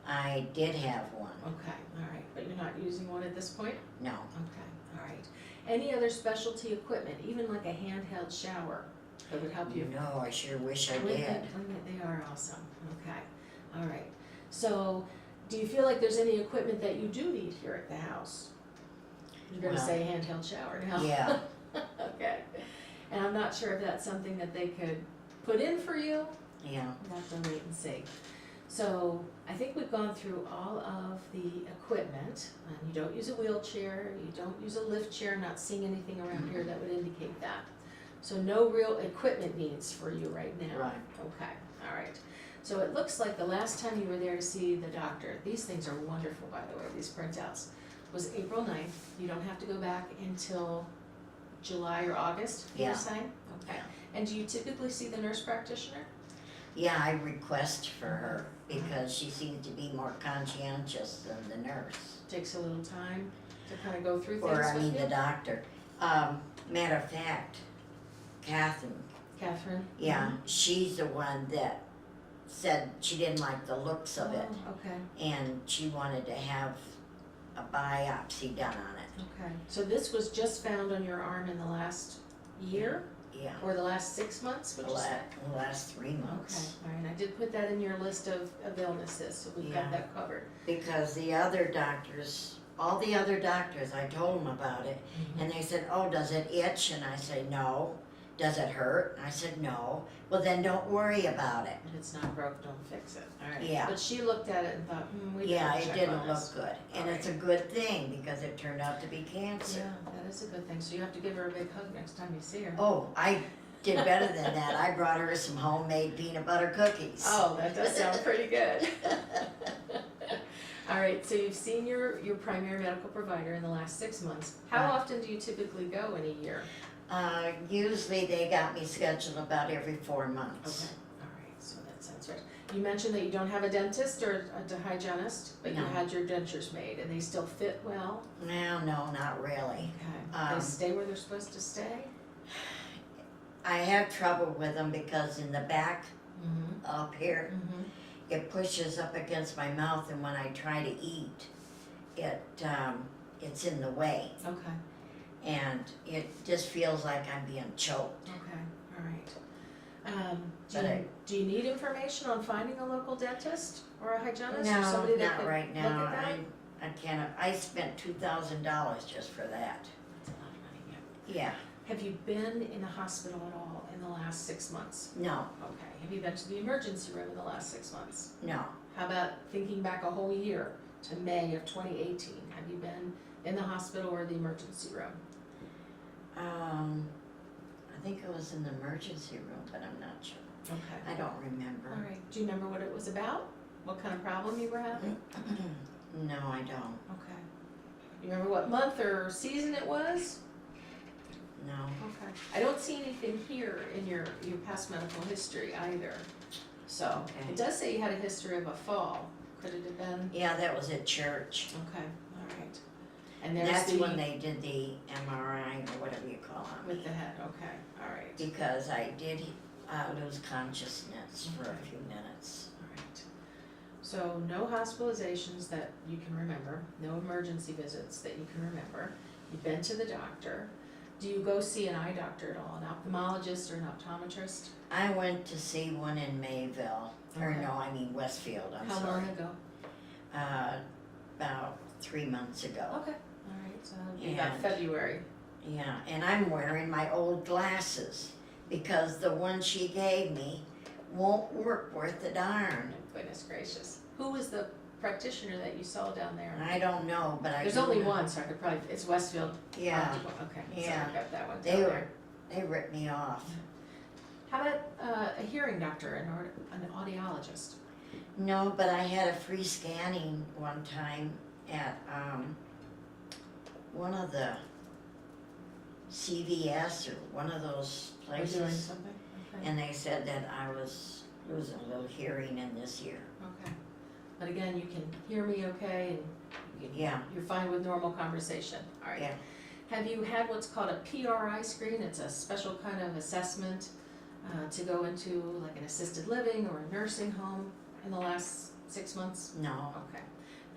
[SPEAKER 1] I did have one.
[SPEAKER 2] Okay, all right. But you're not using one at this point?
[SPEAKER 1] No.
[SPEAKER 2] Okay, all right. Any other specialty equipment, even like a handheld shower that would help you?
[SPEAKER 1] No, I sure wish I
[SPEAKER 2] Bring
[SPEAKER 1] did.
[SPEAKER 2] it, they are awesome. Okay, all right. So, do you feel like there's any equipment that you do need here at the house? You're gonna
[SPEAKER 1] Well,
[SPEAKER 2] say handheld shower now?
[SPEAKER 1] Yeah.
[SPEAKER 2] Okay. And I'm not sure if that's something that they could put in for you.
[SPEAKER 1] Yeah.
[SPEAKER 2] We'll have to wait and see. So, I think we've gone through all of the equipment. You don't use a wheelchair, you don't use a lift chair, not seeing anything around here that would indicate that. So no real equipment needs for you right now.
[SPEAKER 1] Right.
[SPEAKER 2] Okay, all right. So it looks like the last time you were there to see the doctor, these things are wonderful, by the way, these printouts, was April 9th. You don't have to go back until July or August for
[SPEAKER 1] Yeah.
[SPEAKER 2] your sign? Okay. And do you typically see the nurse practitioner?
[SPEAKER 1] Yeah, I request for her because she seems to be more conscientious than the nurse.
[SPEAKER 2] Takes a little time to kind of go through things
[SPEAKER 1] Or, I
[SPEAKER 2] with
[SPEAKER 1] mean,
[SPEAKER 2] you?
[SPEAKER 1] the doctor. Matter of fact, Catherine,
[SPEAKER 2] Catherine?
[SPEAKER 1] yeah, she's the one that said she didn't like the looks of it.
[SPEAKER 2] Oh, okay,
[SPEAKER 1] And she wanted to have a biopsy done on it.
[SPEAKER 2] okay. So this was just found on your arm in the last year
[SPEAKER 1] Yeah,
[SPEAKER 2] or the last 6 months, would
[SPEAKER 1] the
[SPEAKER 2] you say?
[SPEAKER 1] last 3
[SPEAKER 2] Okay,
[SPEAKER 1] months.
[SPEAKER 2] all right. I did put that in your list of illnesses, so we've got
[SPEAKER 1] Yeah.
[SPEAKER 2] that covered.
[SPEAKER 1] Because the other doctors all the other doctors, I told them about it, and they said, oh, does it itch? And I said, no. Does it hurt? And I said, no. Well, then don't worry about it.
[SPEAKER 2] If it's not broke, don't fix it, alright.
[SPEAKER 1] Yeah.
[SPEAKER 2] But she looked at it and thought, we
[SPEAKER 1] Yeah,
[SPEAKER 2] better
[SPEAKER 1] it
[SPEAKER 2] check
[SPEAKER 1] didn't
[SPEAKER 2] on
[SPEAKER 1] look
[SPEAKER 2] this.
[SPEAKER 1] good, and
[SPEAKER 2] All
[SPEAKER 1] it's a good thing, because it turned out to be cancer.
[SPEAKER 2] Yeah, that is a good thing, so you have to give her a big hug next time you see her.
[SPEAKER 1] Oh, I did better than that. I brought her some homemade peanut butter cookies.
[SPEAKER 2] Oh, that does sound pretty good. All right, so you've seen your primary medical provider in the last 6 months. How
[SPEAKER 1] Right.
[SPEAKER 2] often do you typically go in a year?
[SPEAKER 1] Usually they got me scheduled about every 4 months.
[SPEAKER 2] All right, so that sounds right. You mentioned that you don't have a dentist or a hygienist, but you
[SPEAKER 1] No.
[SPEAKER 2] had your dentures made, and they still fit well?
[SPEAKER 1] No, not really.
[SPEAKER 2] Okay. They stay where they're supposed to stay?
[SPEAKER 1] I have trouble with them because in the back
[SPEAKER 2] Mm-hmm.
[SPEAKER 1] up here,
[SPEAKER 2] Mm-hmm.
[SPEAKER 1] it pushes up against my mouth, and when I try to eat, it's in the way,
[SPEAKER 2] Okay,
[SPEAKER 1] and it just feels like I'm being choked.
[SPEAKER 2] okay, all right.
[SPEAKER 1] But
[SPEAKER 2] Do you need information on finding a local dentist or a hygienist or
[SPEAKER 1] No,
[SPEAKER 2] somebody that
[SPEAKER 1] not
[SPEAKER 2] can
[SPEAKER 1] right
[SPEAKER 2] look
[SPEAKER 1] now.
[SPEAKER 2] at that?
[SPEAKER 1] I can't. I spent $2,000 just for that.
[SPEAKER 2] That's a lot of money, yeah.
[SPEAKER 1] Yeah.
[SPEAKER 2] Have you been in the hospital at all in the last 6 months?
[SPEAKER 1] No.
[SPEAKER 2] Okay, have you been to the emergency room in the last 6 months?
[SPEAKER 1] No.
[SPEAKER 2] How about thinking back a whole year to May of 2018? Have you been in the hospital or the emergency room?
[SPEAKER 1] I think it was in the emergency room, but I'm not sure.
[SPEAKER 2] Okay.
[SPEAKER 1] I don't remember.
[SPEAKER 2] All right, do you remember what it was about? What kind of problem you were having?
[SPEAKER 1] No, I don't.
[SPEAKER 2] Okay. You remember what month or season it was?
[SPEAKER 1] No.
[SPEAKER 2] Okay. I don't see anything here in your past medical history either. So,
[SPEAKER 1] Okay.
[SPEAKER 2] it does say you had a history of a fall. Could it have been?
[SPEAKER 1] Yeah, that was at church.
[SPEAKER 2] Okay, all right. And there's
[SPEAKER 1] That's
[SPEAKER 2] the,
[SPEAKER 1] when they did the MRI or whatever you call it.
[SPEAKER 2] with the head, okay, all right.
[SPEAKER 1] Because I did lose consciousness for a few minutes.
[SPEAKER 2] All right. So no hospitalizations that you can remember, no emergency visits that you can remember. You've been to the doctor. Do you go see an eye doctor at all, an ophthalmologist or an optometrist?
[SPEAKER 1] I went to see one in Mayville, or
[SPEAKER 2] Okay.
[SPEAKER 1] no, I mean Westfield, I'm
[SPEAKER 2] How
[SPEAKER 1] sorry.
[SPEAKER 2] long ago?
[SPEAKER 1] About 3 months ago.
[SPEAKER 2] Okay, all right, so that would be about
[SPEAKER 1] And-
[SPEAKER 2] February.
[SPEAKER 1] Yeah, and I'm wearing my old glasses because the one she gave me won't work worth a darn.
[SPEAKER 2] Goodness gracious. Who was the practitioner that you saw down there?
[SPEAKER 1] I don't know, but I
[SPEAKER 2] There's
[SPEAKER 1] do
[SPEAKER 2] only
[SPEAKER 1] know-
[SPEAKER 2] one, so I could probably, it's Westfield.
[SPEAKER 1] Yeah,
[SPEAKER 2] Okay, so
[SPEAKER 1] Yeah.
[SPEAKER 2] I got that one
[SPEAKER 1] They
[SPEAKER 2] down
[SPEAKER 1] were-
[SPEAKER 2] there.
[SPEAKER 1] they ripped me off.
[SPEAKER 2] How about a hearing doctor, an audiologist?
[SPEAKER 1] No, but I had a free scanning one time at one of the CVS or one of those
[SPEAKER 2] Are you doing
[SPEAKER 1] places,
[SPEAKER 2] something? Okay.
[SPEAKER 1] and they said that I was losing a little hearing in this year.
[SPEAKER 2] Okay. But again, you can hear me okay and
[SPEAKER 1] Yeah,
[SPEAKER 2] you're fine with normal conversation, all right?
[SPEAKER 1] yeah.
[SPEAKER 2] Have you had what's called a PRI screen? It's a special kind of assessment to go into like an assisted living or a nursing home in the last 6 months?
[SPEAKER 1] No,
[SPEAKER 2] Okay.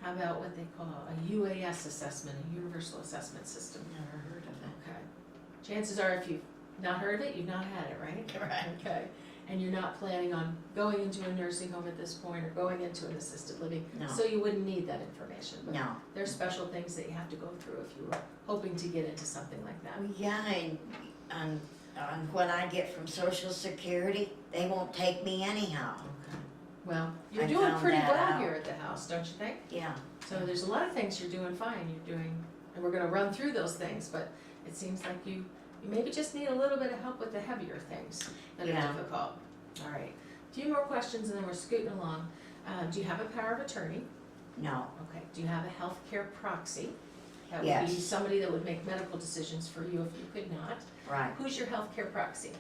[SPEAKER 2] How about what they call a UAS assessment, a universal assessment system?
[SPEAKER 1] never heard of
[SPEAKER 2] Okay. Chances are if you've not heard of it, you've not had it, right?
[SPEAKER 1] it. Right.
[SPEAKER 2] Okay. And you're not planning on going into a nursing home at this point or going into an assisted living,
[SPEAKER 1] No.
[SPEAKER 2] so you wouldn't need that information. But
[SPEAKER 1] No.
[SPEAKER 2] there's special things that you have to go through if you were hoping to get into something like that.
[SPEAKER 1] Yeah, and on what I get from Social Security, they won't take me anyhow.
[SPEAKER 2] Okay. Well, you're
[SPEAKER 1] I
[SPEAKER 2] doing
[SPEAKER 1] found
[SPEAKER 2] pretty
[SPEAKER 1] that
[SPEAKER 2] well
[SPEAKER 1] out.
[SPEAKER 2] here at the house, don't you think?
[SPEAKER 1] Yeah,
[SPEAKER 2] So there's a lot of things you're doing fine, and we're gonna run through those things, but it seems like you maybe just need a little bit of help with the heavier things that are
[SPEAKER 1] Yeah.
[SPEAKER 2] difficult. All right, a few more questions and then we're scooting along. Do you have a power of attorney?
[SPEAKER 1] no,
[SPEAKER 2] Okay, do you have a healthcare proxy? That would be
[SPEAKER 1] Yes.
[SPEAKER 2] somebody that would make medical decisions for you if you could not.
[SPEAKER 1] right.
[SPEAKER 2] Who's your healthcare proxy?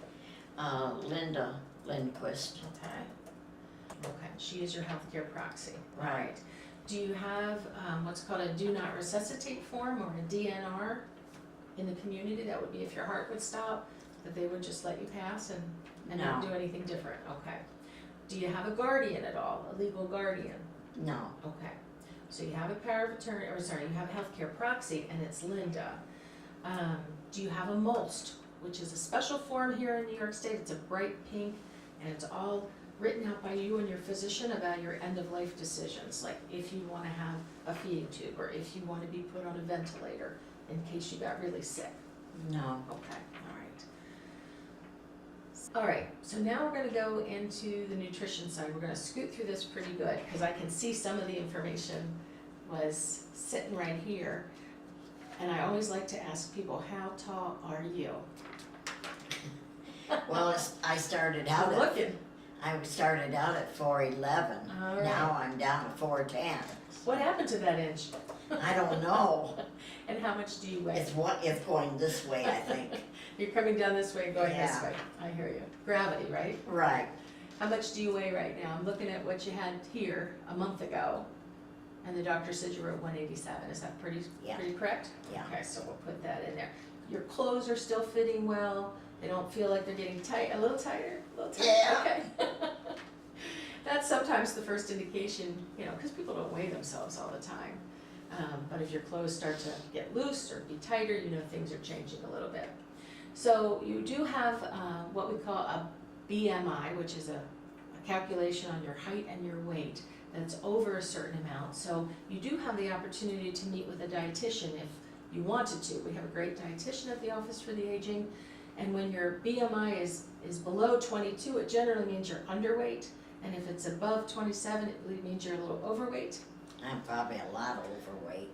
[SPEAKER 1] Linda Lindquist.
[SPEAKER 2] Okay. Okay, she is your healthcare proxy. All
[SPEAKER 1] Right.
[SPEAKER 2] right. Do you have what's called a do not resuscitate form or a DNR in the community? That would be if your heart would stop, that they would just let you pass and not
[SPEAKER 1] No.
[SPEAKER 2] do anything different. Okay. Do you have a guardian at all, a legal guardian?
[SPEAKER 1] No,
[SPEAKER 2] Okay. So you have a power of attorney, or sorry, you have a healthcare proxy and it's Linda. Do you have a MOLST, which is a special form here in New York State? It's a bright pink and it's all written out by you and your physician about your end-of-life decisions, like if you wanna have a feeding tube, or if you wanna be put on a ventilator in case you got really sick?
[SPEAKER 1] No.
[SPEAKER 2] Okay, all right, so now we're gonna go into the nutrition side. We're gonna scoot through this pretty good, because I can see some of the information was sitting right here. And I always like to ask people, how tall are you?
[SPEAKER 1] Well, I started out
[SPEAKER 2] Good
[SPEAKER 1] at,
[SPEAKER 2] looking.
[SPEAKER 1] I started out at 4'11".
[SPEAKER 2] All right.
[SPEAKER 1] Now I'm down to 4'10".
[SPEAKER 2] What happened to that inch?
[SPEAKER 1] I don't know.
[SPEAKER 2] And how much do you weigh?
[SPEAKER 1] It's going this way, I think.
[SPEAKER 2] You're coming down this way, going this
[SPEAKER 1] Yeah.
[SPEAKER 2] way. I hear you. Gravity, right?
[SPEAKER 1] Right.
[SPEAKER 2] How much do you weigh right now? I'm looking at what you had here a month ago, and the doctor said you were at 187. Is that pretty
[SPEAKER 1] Yeah.
[SPEAKER 2] correct?
[SPEAKER 1] Yeah.
[SPEAKER 2] Okay, so we'll put that in there. Your clothes are still fitting well. They don't feel like they're getting tight. A little tighter. A little tighter.
[SPEAKER 1] Yeah.
[SPEAKER 2] Okay. That's sometimes the first indication, because people don't weigh themselves all the time. But if your clothes start to get loose or be tighter, things are changing a little bit. So you do have what we call a BMI, which is a calculation on your height and your weight that's over a certain amount. So you do have the opportunity to meet with a dietitian if you wanted to. We have a great dietitian at the Office for the Aging. And when your BMI is below 22, it generally means you're underweight. And if it's above 27, it means you're a little overweight.
[SPEAKER 1] I'm probably a lot overweight.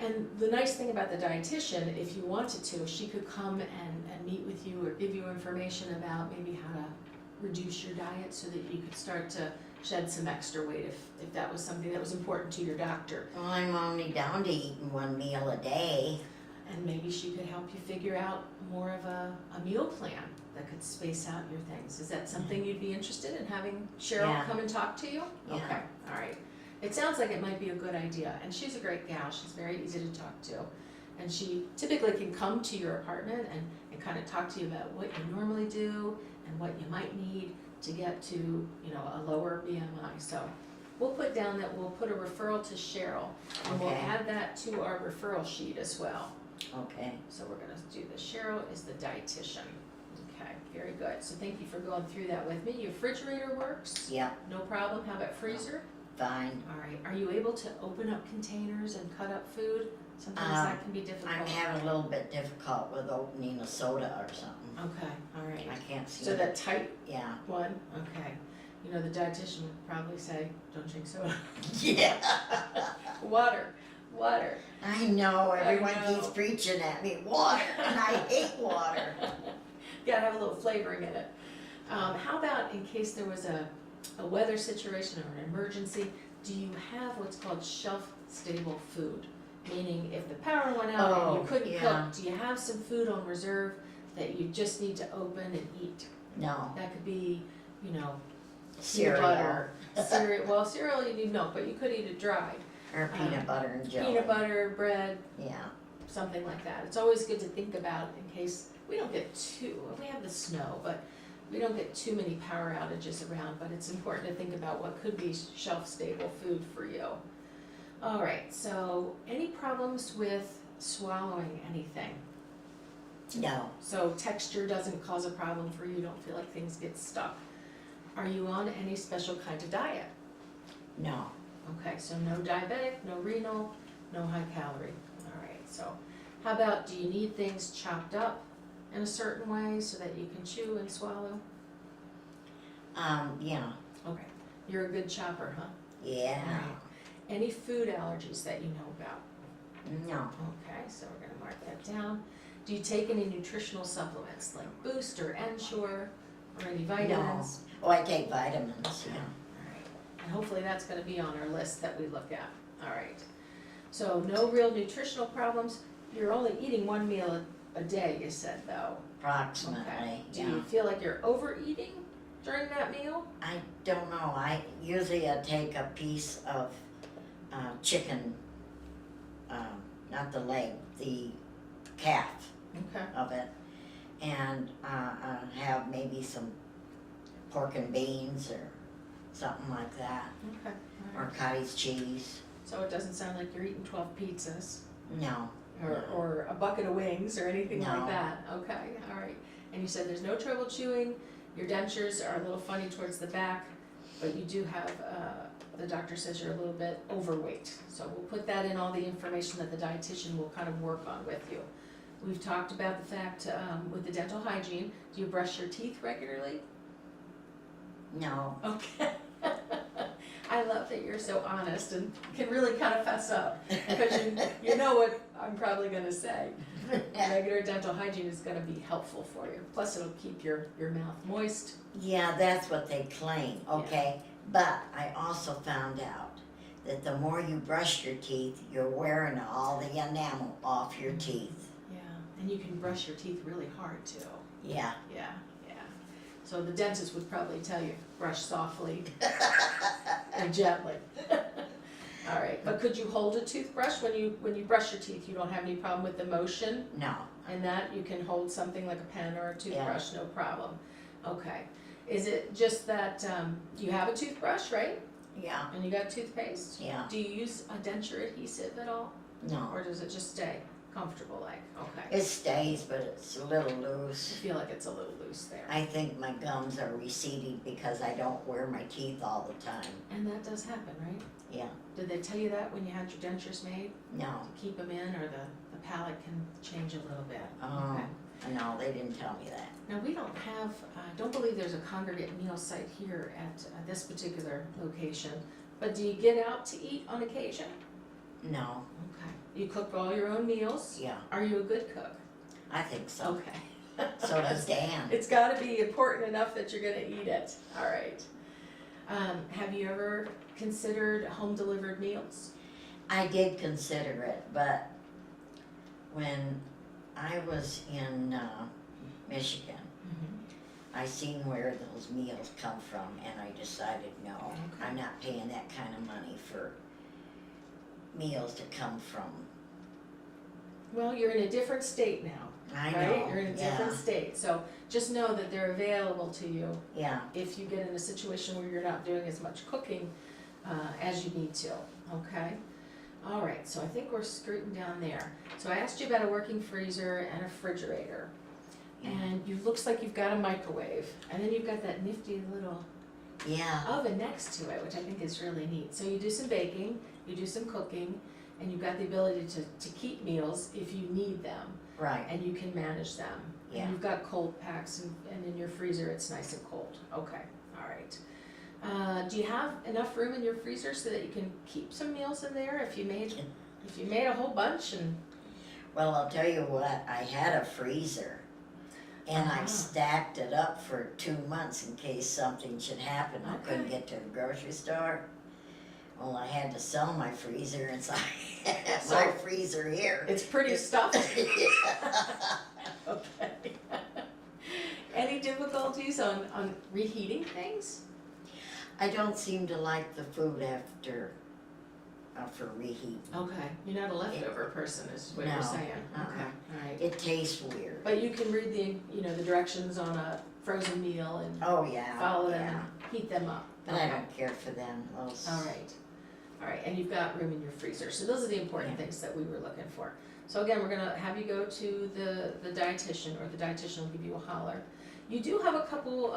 [SPEAKER 2] And the nice thing about the dietitian, if you wanted to, she could come and meet with you or give you information about maybe how to reduce your diet so that you could start to shed some extra weight if that was something that was important to your doctor.
[SPEAKER 1] Well, I'm only down to eating one meal a day.
[SPEAKER 2] And maybe she could help you figure out more of a meal plan that could space out your things. Is that something you'd be interested in having Cheryl
[SPEAKER 1] Yeah.
[SPEAKER 2] come and talk to you?
[SPEAKER 1] Yeah.
[SPEAKER 2] Okay, all right. It sounds like it might be a good idea, and she's a great gal. She's very easy to talk to. And she typically can come to your apartment and kind of talk to you about what you normally do and what you might need to get to, a lower BMI. So we'll put down that we'll put a referral to Cheryl, and we'll
[SPEAKER 1] Okay.
[SPEAKER 2] add that to our referral sheet as well.
[SPEAKER 1] Okay.
[SPEAKER 2] So we're gonna do the Cheryl is the dietitian. Okay, very good. So thank you for going through that with me. Your refrigerator works?
[SPEAKER 1] Yep.
[SPEAKER 2] No problem. How about freezer?
[SPEAKER 1] Fine.
[SPEAKER 2] All right. Are you able to open up containers and cut up food? Sometimes that can be difficult.
[SPEAKER 1] I'm having a little bit difficult with opening a soda or something.
[SPEAKER 2] Okay, all right.
[SPEAKER 1] I can't see
[SPEAKER 2] So
[SPEAKER 1] it.
[SPEAKER 2] that tight
[SPEAKER 1] Yeah.
[SPEAKER 2] one? Okay. The dietitian would probably say, don't drink soda.
[SPEAKER 1] Yeah.
[SPEAKER 2] Water.
[SPEAKER 1] I know, everyone
[SPEAKER 2] I know.
[SPEAKER 1] keeps preaching at me, water, and I hate water.
[SPEAKER 2] Gotta have a little flavoring in it. How about in case there was a weather situation or an emergency, do you have what's called shelf-stable food? Meaning if the power went out and
[SPEAKER 1] Oh,
[SPEAKER 2] you couldn't
[SPEAKER 1] yeah.
[SPEAKER 2] cook, do you have some food on reserve that you just need to open and eat?
[SPEAKER 1] No,
[SPEAKER 2] That could be, peanut
[SPEAKER 1] cereal,
[SPEAKER 2] butter, cereal. Well, cereal you need milk, but you could eat it dried.
[SPEAKER 1] or peanut butter and jelly.
[SPEAKER 2] Peanut butter, bread,
[SPEAKER 1] Yeah,
[SPEAKER 2] something like that. It's always good to think about in case we don't get we have the snow, but we don't get too many power outages around, but it's important to think about what could be shelf-stable food for you. All right, so any problems with swallowing anything?
[SPEAKER 1] no,
[SPEAKER 2] So texture doesn't cause a problem for you, don't feel like things get stuck. Are you on any special kind of diet?
[SPEAKER 1] no,
[SPEAKER 2] Okay, so no diabetic, no renal, no high calorie. All right, so how about, do you need things chopped up in a certain way so that you can chew and swallow?
[SPEAKER 1] yeah,
[SPEAKER 2] Okay, you're a good chopper, huh?
[SPEAKER 1] yeah,
[SPEAKER 2] All right. Any food allergies that you know about?
[SPEAKER 1] no,
[SPEAKER 2] Okay, so we're gonna mark that down. Do you take any nutritional supplements like Boost or Ensure or any vitamins?
[SPEAKER 1] oh, I take vitamins, yeah.
[SPEAKER 2] All right, and hopefully that's gonna be on our list that we look at. All right, so no real nutritional problems. You're only eating one meal a day, you said, though.
[SPEAKER 1] Approximately,
[SPEAKER 2] Okay. Do
[SPEAKER 1] yeah.
[SPEAKER 2] you feel like you're overeating during that meal?
[SPEAKER 1] I don't know, I take a piece of chicken, not the leg, the calf
[SPEAKER 2] Okay.
[SPEAKER 1] of it, and have maybe some pork and beans or something like that,
[SPEAKER 2] Okay. All
[SPEAKER 1] or
[SPEAKER 2] right.
[SPEAKER 1] cottage cheese.
[SPEAKER 2] So it doesn't sound like you're eating 12 pizzas
[SPEAKER 1] No,
[SPEAKER 2] or a bucket of wings or anything
[SPEAKER 1] No.
[SPEAKER 2] like that. Okay. All right. And you said there's no trouble chewing, Your dentures are a little funny towards the back, but you do have, the doctor says you're a little bit overweight. So we'll put that in all the information that the dietitian will kind of work on with you. We've talked about the fact, with the dental hygiene, do you brush your teeth regularly?
[SPEAKER 1] No.
[SPEAKER 2] Okay. I love that you're so honest and can really kind of fess up, because you know what I'm probably gonna say. Regular dental hygiene is gonna be helpful for you. Plus it'll keep your mouth moist.
[SPEAKER 1] Yeah, that's what they claim, okay? But I also found out that the more you brush your teeth, you're wearing all the enamel off your teeth.
[SPEAKER 2] Yeah, and you can brush your teeth really hard too.
[SPEAKER 1] Yeah.
[SPEAKER 2] Yeah. So the dentist would probably tell you, brush softly and gently. All right, but could you hold a toothbrush when you brush your teeth? You don't have any problem with the motion?
[SPEAKER 1] No.
[SPEAKER 2] And that you can hold something like a pen or a toothbrush, no problem. Okay. Is it just that you have a toothbrush, right?
[SPEAKER 1] Yeah.
[SPEAKER 2] And you got toothpaste?
[SPEAKER 1] Yeah.
[SPEAKER 2] Do you use a denture adhesive at all?
[SPEAKER 1] No.
[SPEAKER 2] Or does it just stay comfortable like? Okay.
[SPEAKER 1] It stays, but it's a little loose.
[SPEAKER 2] I feel like it's a little loose there.
[SPEAKER 1] I think my gums are receding because I don't wear my teeth all the time.
[SPEAKER 2] And that does happen, right?
[SPEAKER 1] Yeah.
[SPEAKER 2] Did they tell you that when you had your dentures made?
[SPEAKER 1] No.
[SPEAKER 2] To keep them in, or the palate can change a little bit?
[SPEAKER 1] Oh,
[SPEAKER 2] Okay.
[SPEAKER 1] no, they didn't tell me that.
[SPEAKER 2] Now, we don't have, I don't believe there's a congregate meal site here at this particular location, but do you get out to eat on occasion?
[SPEAKER 1] No.
[SPEAKER 2] Okay. You cook all your own meals?
[SPEAKER 1] Yeah.
[SPEAKER 2] Are you a good cook?
[SPEAKER 1] I think so.
[SPEAKER 2] Okay.
[SPEAKER 1] So does Dan.
[SPEAKER 2] It's gotta be important enough that you're gonna eat it. All right. Have you ever considered home delivered meals?
[SPEAKER 1] I did consider it, but when I was in Michigan, I seen where those meals come from, and I decided, no,
[SPEAKER 2] Okay.
[SPEAKER 1] I'm not paying that kind of money for meals to come from.
[SPEAKER 2] Well, you're in a different state now,
[SPEAKER 1] I
[SPEAKER 2] right?
[SPEAKER 1] know.
[SPEAKER 2] You're in a
[SPEAKER 1] Yeah.
[SPEAKER 2] different state, so just know that they're available to you
[SPEAKER 1] Yeah.
[SPEAKER 2] if you get in a situation where you're not doing as much cooking as you need to, okay? All right, so I think we're skirting down there. So I asked you about a working freezer and a refrigerator. And you, looks like you've got a microwave, and then you've got that nifty little
[SPEAKER 1] Yeah.
[SPEAKER 2] oven next to it, which I think is really neat. So you do some baking, you do some cooking, and you've got the ability to keep meals if you need them,
[SPEAKER 1] Right.
[SPEAKER 2] and you can manage them.
[SPEAKER 1] Yeah.
[SPEAKER 2] And you've got cold packs, and in your freezer it's nice and cold. Okay, all right. Do you have enough room in your freezer so that you can keep some meals in there if you made a whole bunch? And
[SPEAKER 1] Well, I'll tell you what, I had a freezer, and I
[SPEAKER 2] Ah.
[SPEAKER 1] stacked it up for 2 months in case something should happen. I couldn't
[SPEAKER 2] Okay.
[SPEAKER 1] get to the grocery store. Well, I had to sell my freezer, and so I have my freezer here.
[SPEAKER 2] it's pretty stuffed.
[SPEAKER 1] Yeah.
[SPEAKER 2] Okay. Any difficulties on reheating things?
[SPEAKER 1] I don't seem to like the food for reheat.
[SPEAKER 2] Okay, you're not a leftover person, is what
[SPEAKER 1] No.
[SPEAKER 2] you're saying.
[SPEAKER 1] Uh-uh.
[SPEAKER 2] Okay, all right.
[SPEAKER 1] It tastes weird.
[SPEAKER 2] But you can read the directions on a frozen meal and
[SPEAKER 1] Oh, yeah.
[SPEAKER 2] follow them
[SPEAKER 1] yeah.
[SPEAKER 2] and heat them up.
[SPEAKER 1] But I don't care for them. Those.
[SPEAKER 2] All right, and you've got room in your freezer. So those are the important
[SPEAKER 1] Yeah.
[SPEAKER 2] things that we were looking for. So again, we're gonna have you go to the dietitian, or the dietitian will give you a holler. You do have a couple,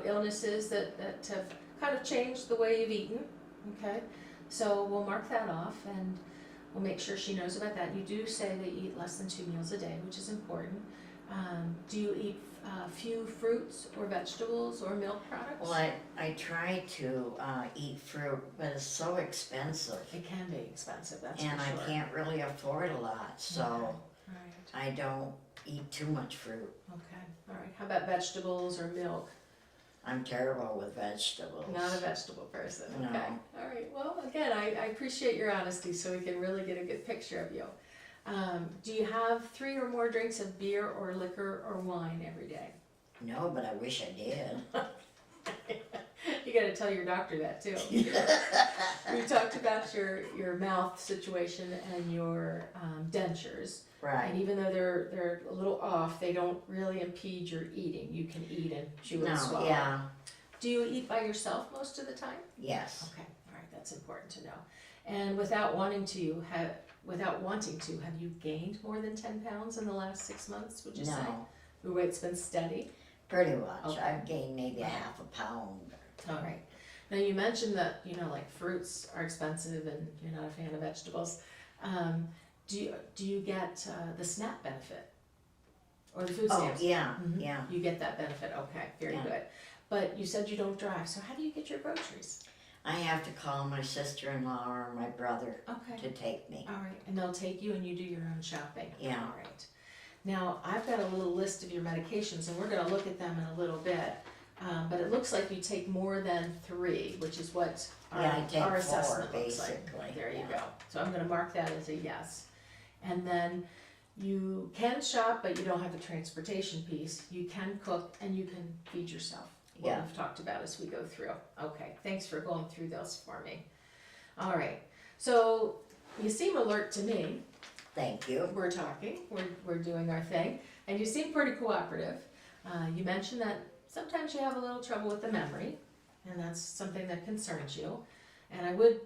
[SPEAKER 2] illnesses that have kind of changed the way you've eaten, okay? So we'll mark that off, and we'll make sure she knows about that. You do say that you eat less than 2 meals a day, which is important. Do you eat few fruits or vegetables or milk products?
[SPEAKER 1] Well, I try to eat fruit, but it's so expensive.
[SPEAKER 2] It can be expensive, that's
[SPEAKER 1] And
[SPEAKER 2] for
[SPEAKER 1] I
[SPEAKER 2] sure.
[SPEAKER 1] can't really afford a lot, so
[SPEAKER 2] Alright,
[SPEAKER 1] I don't eat too much fruit.
[SPEAKER 2] okay, alright. How about vegetables or milk?
[SPEAKER 1] I'm terrible with vegetables.
[SPEAKER 2] Not a vegetable person,
[SPEAKER 1] No.
[SPEAKER 2] okay. Alright, well, again, I appreciate your honesty so we can really get a good picture of you. Do you have 3 or more drinks of beer or liquor or wine every day?
[SPEAKER 1] No, but I wish I did.
[SPEAKER 2] You gotta tell your doctor that too. We talked about your mouth situation and your dentures.
[SPEAKER 1] Right.
[SPEAKER 2] And even though they're a little off, they don't really impede your eating. You can eat and chew and
[SPEAKER 1] No,
[SPEAKER 2] swallow.
[SPEAKER 1] yeah,
[SPEAKER 2] Do you eat by yourself most of the time?
[SPEAKER 1] yes.
[SPEAKER 2] Okay, all right, that's important to know. And without wanting to, have you gained more than 10 pounds in the last 6 months, would you say?
[SPEAKER 1] No,
[SPEAKER 2] Your weight's been steady?
[SPEAKER 1] Pretty much.
[SPEAKER 2] Okay.
[SPEAKER 1] I've gained maybe a half a pound.
[SPEAKER 2] All right. Now you mentioned that, like fruits are expensive and you're not a fan of vegetables. Do you get the SNAP benefit? Or the food
[SPEAKER 1] Oh,
[SPEAKER 2] stamps?
[SPEAKER 1] yeah,
[SPEAKER 2] Mhm.
[SPEAKER 1] yeah.
[SPEAKER 2] You get that benefit, okay, very
[SPEAKER 1] Yeah.
[SPEAKER 2] good. But you said you don't drive, so how do you get your groceries?
[SPEAKER 1] I have to call my sister-in-law or my brother
[SPEAKER 2] Okay,
[SPEAKER 1] to take me.
[SPEAKER 2] all right, and they'll take you and you do your own shopping?
[SPEAKER 1] Yeah.
[SPEAKER 2] All right. Now, I've got a little list of your medications and we're gonna look at them in a little bit. But it looks like you take more than 3, which is what
[SPEAKER 1] Yeah, I take
[SPEAKER 2] our
[SPEAKER 1] 4
[SPEAKER 2] assessment looks like.
[SPEAKER 1] basically.
[SPEAKER 2] There you
[SPEAKER 1] yeah.
[SPEAKER 2] go. So I'm gonna mark that as a yes. And then you can shop, but you don't have the transportation piece. You can cook and you can feed yourself. What
[SPEAKER 1] Yeah.
[SPEAKER 2] we've talked about as we go through. Okay, thanks for going through those for me. All right, so you seem alert to me.
[SPEAKER 1] Thank you.
[SPEAKER 2] We're talking, we're doing our thing, and you seem pretty cooperative. You mentioned that sometimes you have a little trouble with the memory, and that's something that concerns you. And I would,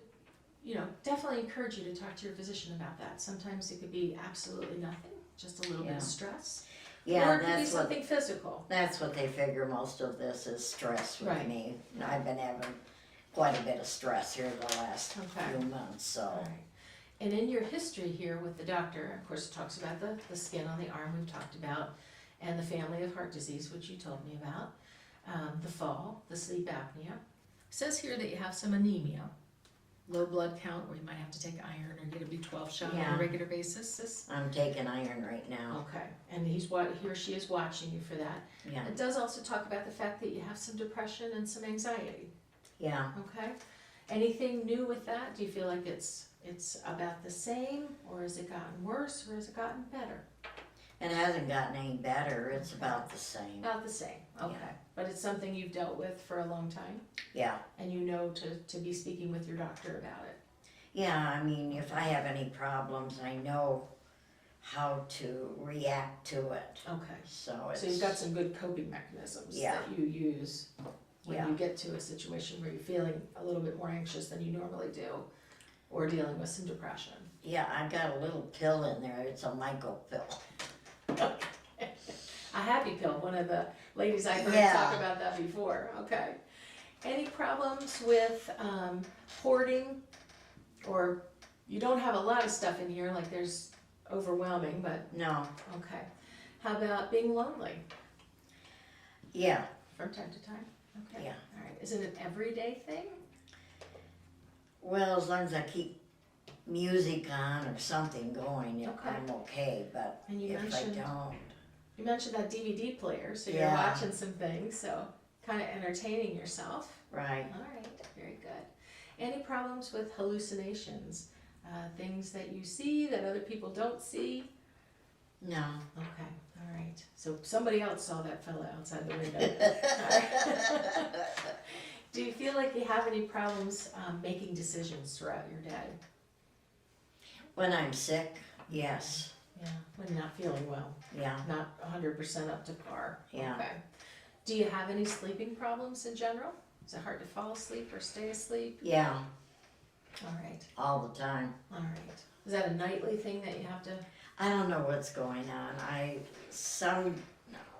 [SPEAKER 2] definitely encourage you to talk to your physician about that. Sometimes it could be absolutely nothing, just a little bit
[SPEAKER 1] Yeah.
[SPEAKER 2] of stress.
[SPEAKER 1] Yeah,
[SPEAKER 2] Or it could be
[SPEAKER 1] that's what
[SPEAKER 2] something physical.
[SPEAKER 1] that's what they figure most of this is stress with
[SPEAKER 2] Right.
[SPEAKER 1] me. And I've been having quite a bit of stress here the last
[SPEAKER 2] Okay.
[SPEAKER 1] few months, so
[SPEAKER 2] All right. And in your history here with the doctor, of course, it talks about the skin on the arm we've talked about, and the family of heart disease, which you told me about, the fall, the sleep apnea. It says here that you have some anemia, low blood count, where you might have to take iron or get a B12 shot on
[SPEAKER 1] Yeah.
[SPEAKER 2] a regular basis.
[SPEAKER 1] I'm taking iron right now.
[SPEAKER 2] Okay, and he or she is watching you for that.
[SPEAKER 1] Yeah,
[SPEAKER 2] It does also talk about the fact that you have some depression and some anxiety.
[SPEAKER 1] yeah.
[SPEAKER 2] Okay, anything new with that? Do you feel like it's about the same, or has it gotten worse, or has it gotten better?
[SPEAKER 1] It hasn't gotten any better. It's about the same.
[SPEAKER 2] About the same, okay.
[SPEAKER 1] Yeah.
[SPEAKER 2] But it's something you've dealt with for a long time,
[SPEAKER 1] Yeah,
[SPEAKER 2] and you know to be speaking with your doctor about it.
[SPEAKER 1] yeah. I mean, if I have any problems, I know how to react to it.
[SPEAKER 2] Okay,
[SPEAKER 1] So it's
[SPEAKER 2] so you've got some good coping mechanisms
[SPEAKER 1] Yeah.
[SPEAKER 2] that you use when
[SPEAKER 1] Yeah.
[SPEAKER 2] you get to a situation where you're feeling a little bit more anxious than you normally do, or dealing with some depression.
[SPEAKER 1] Yeah, I got a little pill in there. It's a Michael pill.
[SPEAKER 2] A happy pill, one of the ladies I heard
[SPEAKER 1] Yeah.
[SPEAKER 2] talk about that before, okay. Any problems with hoarding, or you don't have a lot of stuff in here, like there's overwhelming, but,
[SPEAKER 1] No.
[SPEAKER 2] okay. How about being lonely
[SPEAKER 1] Yeah.
[SPEAKER 2] from time to time? Okay,
[SPEAKER 1] Yeah.
[SPEAKER 2] all right, is it an everyday thing?
[SPEAKER 1] Well, as long as I keep music on or something going,
[SPEAKER 2] Okay.
[SPEAKER 1] I'm okay. But
[SPEAKER 2] And you
[SPEAKER 1] if
[SPEAKER 2] mentioned,
[SPEAKER 1] I don't,
[SPEAKER 2] you mentioned that DVD player, so you're
[SPEAKER 1] Yeah.
[SPEAKER 2] watching some things, so kind of entertaining yourself.
[SPEAKER 1] right?
[SPEAKER 2] All right, very good. Any problems with hallucinations? Things that you see that other people don't see?
[SPEAKER 1] No.
[SPEAKER 2] Okay, all right. So somebody else saw that fella outside the window. All right. Do you feel like you have any problems making decisions throughout your day?
[SPEAKER 1] When I'm sick, yes.
[SPEAKER 2] Yeah, when you're not feeling well,
[SPEAKER 1] Yeah.
[SPEAKER 2] not 100% up to par.
[SPEAKER 1] Yeah.
[SPEAKER 2] Okay. Do you have any sleeping problems in general? Is it hard to fall asleep or stay asleep?
[SPEAKER 1] Yeah.
[SPEAKER 2] All right,
[SPEAKER 1] All the time.
[SPEAKER 2] all right. Is that a nightly thing that you have to?
[SPEAKER 1] I don't know what's going on.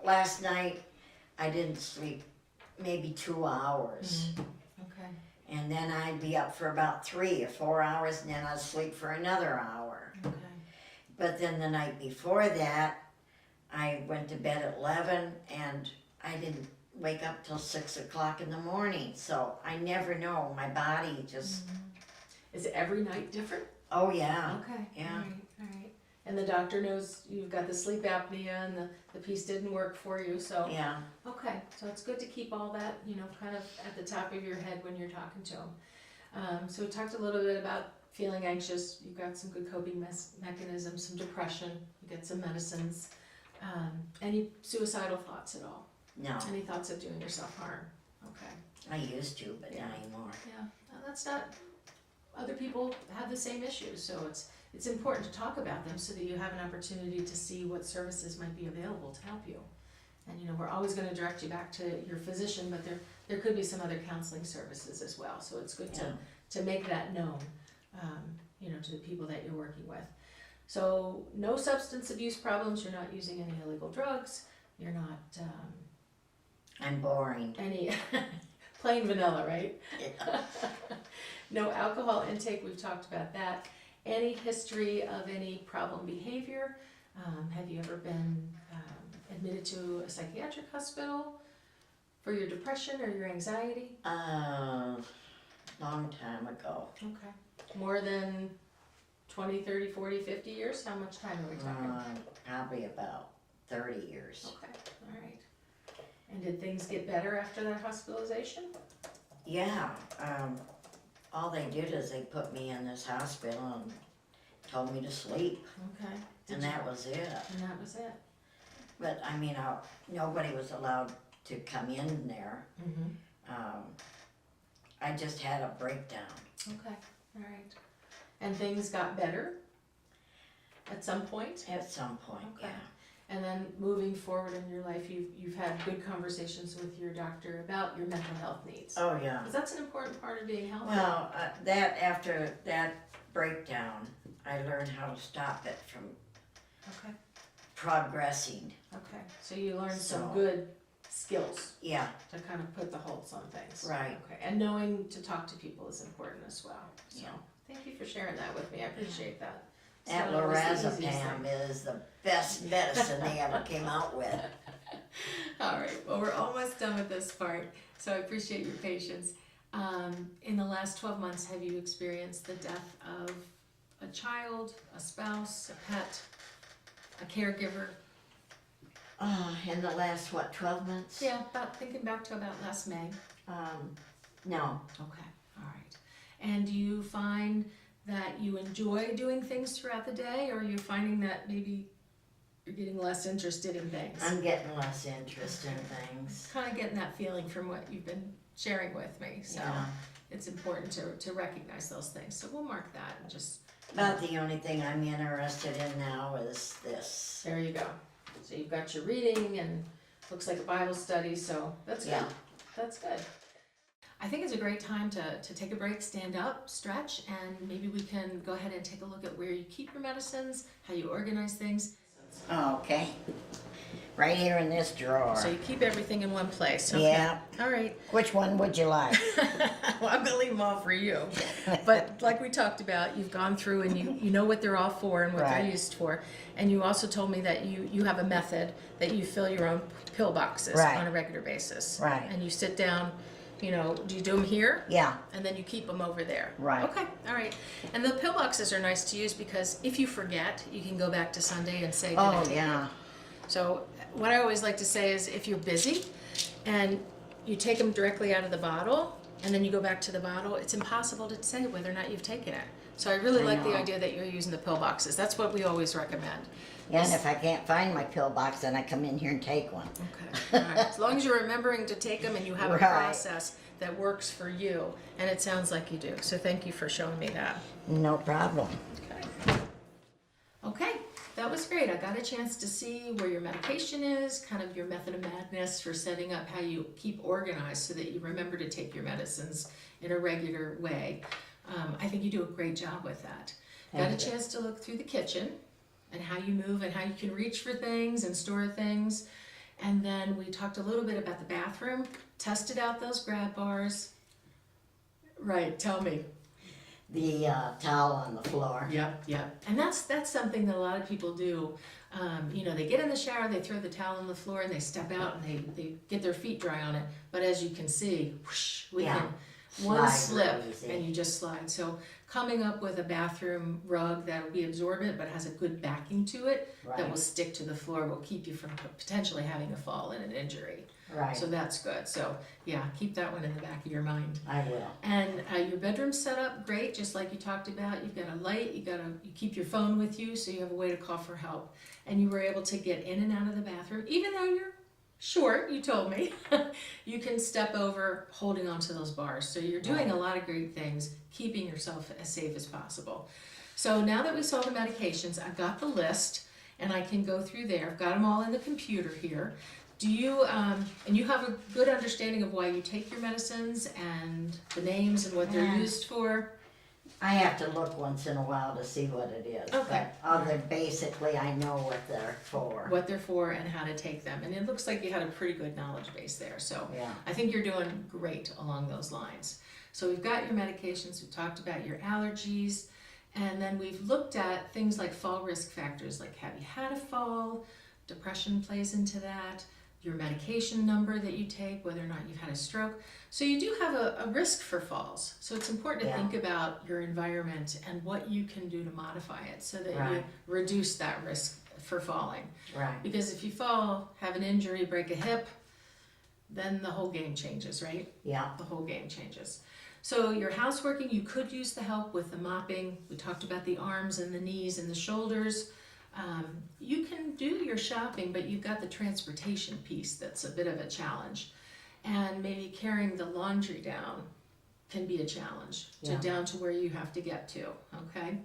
[SPEAKER 1] Last night I didn't sleep maybe 2 hours.
[SPEAKER 2] Okay.
[SPEAKER 1] And then I'd be up for about 3 or 4 hours, and then I'd sleep for another hour.
[SPEAKER 2] Okay.
[SPEAKER 1] But then the night before that, I went to bed at 11, and I didn't wake up till 6 o'clock in the morning. So I never know. My body just,
[SPEAKER 2] Is it every night different?
[SPEAKER 1] oh yeah,
[SPEAKER 2] Okay.
[SPEAKER 1] Yeah.
[SPEAKER 2] All right. All right. And the doctor knows you've got the sleep apnea and the piece didn't work for you, so.
[SPEAKER 1] yeah,
[SPEAKER 2] Okay, so it's good to keep all that, kind of at the top of your head when you're talking to them. So we talked a little bit about feeling anxious. You've got some good coping mechanisms, some depression. You get some medicines. Any suicidal thoughts at all?
[SPEAKER 1] no.
[SPEAKER 2] Any thoughts of doing yourself harm? Okay.
[SPEAKER 1] I used to, but
[SPEAKER 2] Yeah.
[SPEAKER 1] not anymore.
[SPEAKER 2] Yeah, that's not, other people have the same issues, so it's important to talk about them so that you have an opportunity to see what services might be available to help you. And we're always gonna direct you back to your physician, but there could be some other counseling services as well, so it's good
[SPEAKER 1] Yeah.
[SPEAKER 2] to make that known, to the people that you're working with. So, no substance abuse problems, you're not using any illegal drugs, you're not
[SPEAKER 1] I'm boring.
[SPEAKER 2] Any, plain vanilla, right?
[SPEAKER 1] Yeah.
[SPEAKER 2] No alcohol intake, we've talked about that. Any history of any problem behavior? Have you ever been admitted to a psychiatric hospital for your depression or your anxiety?
[SPEAKER 1] Long time ago.
[SPEAKER 2] Okay. More than 20, 30, 40, 50 years? How much time are we talking?
[SPEAKER 1] Probably about 30 years.
[SPEAKER 2] Okay, all right. And did things get better after that hospitalization?
[SPEAKER 1] Yeah, all they did is they put me in this hospital and told me to sleep,
[SPEAKER 2] Okay.
[SPEAKER 1] and that was it.
[SPEAKER 2] And that was it?
[SPEAKER 1] But I mean, nobody was allowed to come in there.
[SPEAKER 2] Mm-hmm.
[SPEAKER 1] I just had a breakdown.
[SPEAKER 2] Okay, all right. And things got better at some point?
[SPEAKER 1] At some point,
[SPEAKER 2] Okay.
[SPEAKER 1] yeah.
[SPEAKER 2] And then moving forward in your life, you've had good conversations with your doctor about your mental health needs.
[SPEAKER 1] Oh, yeah.
[SPEAKER 2] Because that's an important part of being healthy.
[SPEAKER 1] Well, after that breakdown, I learned how to stop it from
[SPEAKER 2] Okay,
[SPEAKER 1] progressing.
[SPEAKER 2] okay. So you learned some
[SPEAKER 1] So-
[SPEAKER 2] good skills
[SPEAKER 1] Yeah,
[SPEAKER 2] to kind of put the holds on things.
[SPEAKER 1] right.
[SPEAKER 2] Okay, and knowing to talk to people is important as well. So,
[SPEAKER 1] Yeah.
[SPEAKER 2] thank you for sharing that with me. I appreciate that. It's
[SPEAKER 1] That
[SPEAKER 2] not always the easiest
[SPEAKER 1] lorazepam
[SPEAKER 2] thing.
[SPEAKER 1] is the best medicine they ever came out with.
[SPEAKER 2] All right, well, we're almost done with this part, so I appreciate your patience. In the last 12 months, have you experienced the death of a child, a spouse, a pet, a caregiver?
[SPEAKER 1] In the last, 12 months?
[SPEAKER 2] Yeah, thinking back to about last May.
[SPEAKER 1] No.
[SPEAKER 2] Okay, all right. And do you find that you enjoy doing things throughout the day, or are you finding that maybe you're getting less interested in things?
[SPEAKER 1] I'm getting less interest in things.
[SPEAKER 2] Kind of getting that feeling from what you've been sharing with me, so
[SPEAKER 1] Yeah.
[SPEAKER 2] it's important to recognize those things. So we'll mark that and just,
[SPEAKER 1] About the only thing I'm interested in now is this.
[SPEAKER 2] there you go. So you've got your reading and looks like a Bible study, so that's good.
[SPEAKER 1] Yeah.
[SPEAKER 2] That's good. I think it's a great time to take a break, stand up, stretch, and maybe we can go ahead and take a look at where you keep your medicines, how you organize things.
[SPEAKER 1] Okay. Right here in this drawer.
[SPEAKER 2] So you keep everything in one place. Okay.
[SPEAKER 1] Yeah.
[SPEAKER 2] All right.
[SPEAKER 1] Which one would you like?
[SPEAKER 2] Well, I'm gonna leave them all for you. But like we talked about, you've gone through and you know what they're all for and what they're
[SPEAKER 1] Right.
[SPEAKER 2] used for. And you also told me that you have a method that you fill your own pill boxes
[SPEAKER 1] Right.
[SPEAKER 2] on a regular basis.
[SPEAKER 1] Right.
[SPEAKER 2] And you sit down, do you do them here?
[SPEAKER 1] Yeah.
[SPEAKER 2] And then you keep them over there.
[SPEAKER 1] Right.
[SPEAKER 2] Okay, all right. And the pill boxes are nice to use because if you forget, you can go back to Sunday and say, did I
[SPEAKER 1] Oh,
[SPEAKER 2] take
[SPEAKER 1] yeah.
[SPEAKER 2] it? So what I always like to say is if you're busy and you take them directly out of the bottle and then you go back to the bottle, it's impossible to say whether or not you've taken it. So I really like the
[SPEAKER 1] know.
[SPEAKER 2] idea that you're using the pill boxes. That's what we always recommend.
[SPEAKER 1] Yeah, and if I can't find my pill box, then I come in here and take one.
[SPEAKER 2] Okay, all right. As long as you're remembering to take them and you have a
[SPEAKER 1] Right.
[SPEAKER 2] process that works for you, and it sounds like you do. So thank you for showing me that.
[SPEAKER 1] No problem.
[SPEAKER 2] Okay. Okay, that was great. I got a chance to see where your medication is, kind of your method of madness for setting up how you keep organized so that you remember to take your medicines in a regular way. I think you do a great job with that. Got a
[SPEAKER 1] Thank you.
[SPEAKER 2] chance to look through the kitchen and how you move and how you can reach for things and store things. And then we talked a little bit about the bathroom, tested out those grab bars. Right, tell me.
[SPEAKER 1] The towel on the floor.
[SPEAKER 2] Yep. And that's something that a lot of people do. They get in the shower, they throw the towel on the floor, and they step out and they get their feet dry on it. But as you can see, whoosh, we
[SPEAKER 1] Yeah.
[SPEAKER 2] can one
[SPEAKER 1] Slide
[SPEAKER 2] slip
[SPEAKER 1] real easy.
[SPEAKER 2] and you just slide. So coming up with a bathroom rug that will be absorbent but has a good backing to it that will
[SPEAKER 1] Right.
[SPEAKER 2] stick to the floor will keep you from potentially having a fall and an injury.
[SPEAKER 1] Right.
[SPEAKER 2] So that's good. So yeah, keep that one in the back of your mind.
[SPEAKER 1] I will.
[SPEAKER 2] And your bedroom's set up great, just like you talked about. You've got a light, you keep your phone with you so you have a way to call for help. And you were able to get in and out of the bathroom, even though you're short, you told me. You can step over holding onto those bars. So you're doing a lot of great things, keeping yourself as safe as possible. So now that we saw the medications, I've got the list and I can go through there. I've got them all in the computer here. Do you, and you have a good understanding of why you take your medicines and the names and what they're
[SPEAKER 1] Yeah.
[SPEAKER 2] used for?
[SPEAKER 1] I have to look once in a while to see what it is.
[SPEAKER 2] Okay.
[SPEAKER 1] But other, basically, I know what they're for.
[SPEAKER 2] What they're for and how to take them. And it looks like you had a pretty good knowledge base there. So
[SPEAKER 1] Yeah.
[SPEAKER 2] I think you're doing great along those lines. So we've got your medications, we've talked about your allergies, and then we've looked at things like fall risk factors, like have you had a fall, depression plays into that, your medication number that you take, whether or not you've had a stroke. So you do have a risk for falls. So it's important to
[SPEAKER 1] Yeah.
[SPEAKER 2] think about your environment and what you can do to modify it so that you
[SPEAKER 1] Right.
[SPEAKER 2] reduce that risk for falling.
[SPEAKER 1] Right.
[SPEAKER 2] Because if you fall, have an injury, break a hip, then the whole game changes, right?
[SPEAKER 1] Yeah.
[SPEAKER 2] The whole game changes. So your houseworking, you could use the help with the mopping. We talked about the arms and the knees and the shoulders. You can do your shopping, but you've got the transportation piece that's a bit of a challenge. And maybe carrying the laundry down can be a challenge,
[SPEAKER 1] Yeah.
[SPEAKER 2] down to where you have to get to, okay?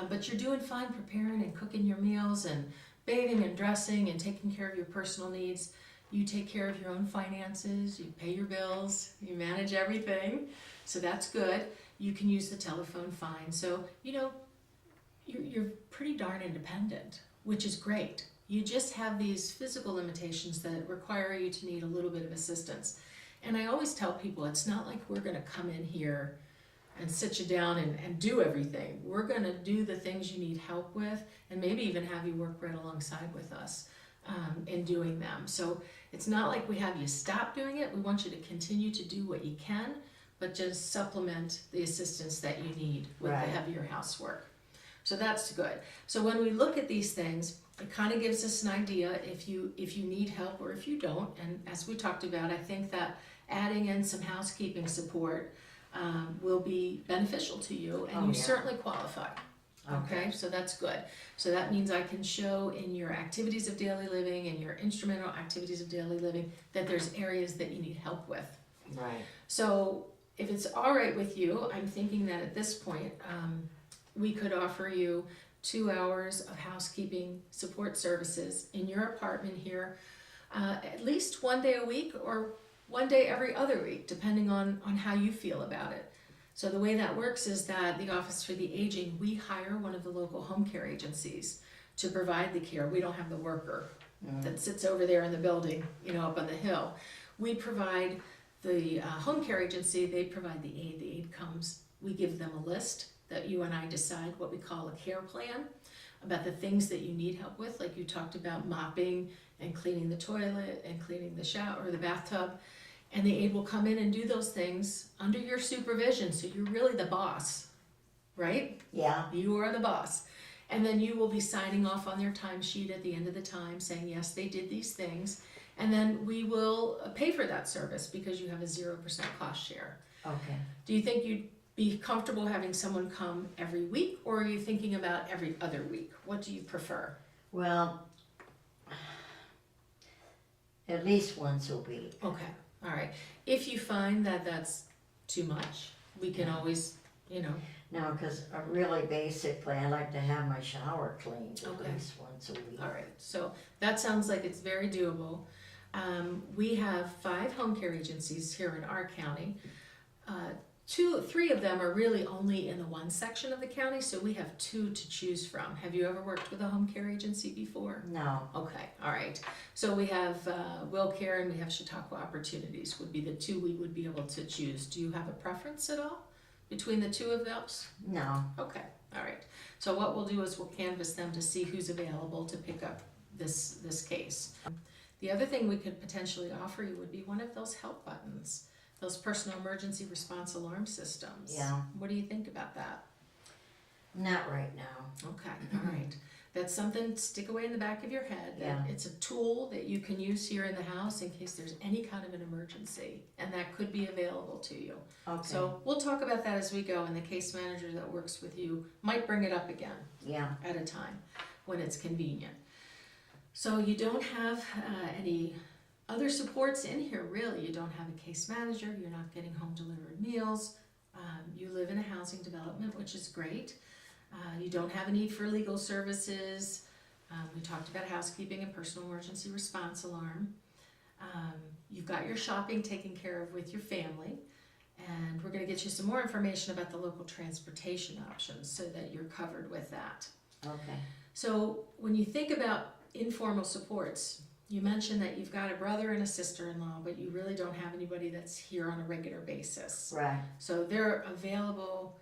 [SPEAKER 2] But you're doing fine preparing and cooking your meals and bathing and dressing and taking care of your personal needs. You take care of your own finances, you pay your bills, you manage everything, so that's good. You can use the telephone fine, so you're pretty darn independent, which is great. You just have these physical limitations that require you to need a little bit of assistance. And I always tell people, it's not like we're gonna come in here and sit you down and do everything. We're gonna do the things you need help with, and maybe even have you work right alongside with us in doing them. So it's not like we have you stop doing it. We want you to continue to do what you can, but just supplement the assistance that you need with
[SPEAKER 1] Right.
[SPEAKER 2] the heavier housework. So that's good. So when we look at these things, it kind of gives us an idea if you need help or if you don't. And as we talked about, I think that adding in some housekeeping support will be beneficial to you, and
[SPEAKER 1] Oh,
[SPEAKER 2] you
[SPEAKER 1] yeah.
[SPEAKER 2] certainly qualify. Okay, so that's good. So that means I can show in your activities of daily living and your instrumental activities of daily living that there's areas that you need help with.
[SPEAKER 1] Right.
[SPEAKER 2] So if it's all right with you, I'm thinking that at this point, we could offer you 2 hours of housekeeping support services in your apartment here, at least one day a week or one day every other week, depending on how you feel about it. So the way that works is that the Office for the Aging, we hire one of the local home care agencies to provide the care. We don't have the worker that sits over there in the building, up on the hill. We provide the home care agency, they provide the aid. The aid comes, we give them a list that you and I decide what we call a care plan about the things that you need help with, like you talked about mopping and cleaning the toilet and cleaning the shower or the bathtub. And the aide will come in and do those things under your supervision, so you're really the boss, right?
[SPEAKER 1] Yeah.
[SPEAKER 2] You are the boss. And then you will be signing off on their timesheet at the end of the time, saying, yes, they did these things. And then we will pay for that service because you have a 0% cost share.
[SPEAKER 1] Okay.
[SPEAKER 2] Do you think you'd be comfortable having someone come every week, or are you thinking about every other week? What do you prefer?
[SPEAKER 1] Well, at least once a week.
[SPEAKER 2] Okay, all right. If you find that that's too much, we can always,
[SPEAKER 1] No, because really, basically, I like to have my shower cleaned at
[SPEAKER 2] Okay.
[SPEAKER 1] least once a week.
[SPEAKER 2] all right. So that sounds like it's very doable. We have 5 home care agencies here in our county. 3 of them are really only in the one section of the county, so we have 2 to choose from. Have you ever worked with a home care agency before?
[SPEAKER 1] No.
[SPEAKER 2] Okay, all right. So we have Will Care and we have Chautauqua Opportunities would be the 2 we would be able to choose. Do you have a preference at all between the 2 of those?
[SPEAKER 1] No.
[SPEAKER 2] Okay, all right. So what we'll do is we'll canvass them to see who's available to pick up this case. The other thing we could potentially offer you would be one of those help buttons, those personal emergency response alarm systems.
[SPEAKER 1] Yeah.
[SPEAKER 2] What do you think about that?
[SPEAKER 1] Not right now.
[SPEAKER 2] Okay, all right. That's something to stick away in the back of your head. That
[SPEAKER 1] Yeah.
[SPEAKER 2] It's a tool that you can use here in the house in case there's any kind of an emergency, and that could be available to you.
[SPEAKER 1] Okay.
[SPEAKER 2] So we'll talk about that as we go, and the case manager that works with you might bring it up again
[SPEAKER 1] Yeah.
[SPEAKER 2] at a time when it's convenient. So you don't have any other supports in here, really. You don't have a case manager, you're not getting home delivered meals, you live in a housing development, which is great. You don't have a need for legal services. We talked about housekeeping and personal emergency response alarm. You've got your shopping taken care of with your family, And we're gonna get you some more information about the local transportation options so that you're covered with that.
[SPEAKER 1] Okay.
[SPEAKER 2] So when you think about informal supports, you mentioned that you've got a brother and a sister-in-law, but you really don't have anybody that's here on a regular basis.
[SPEAKER 1] Right.
[SPEAKER 2] So they're available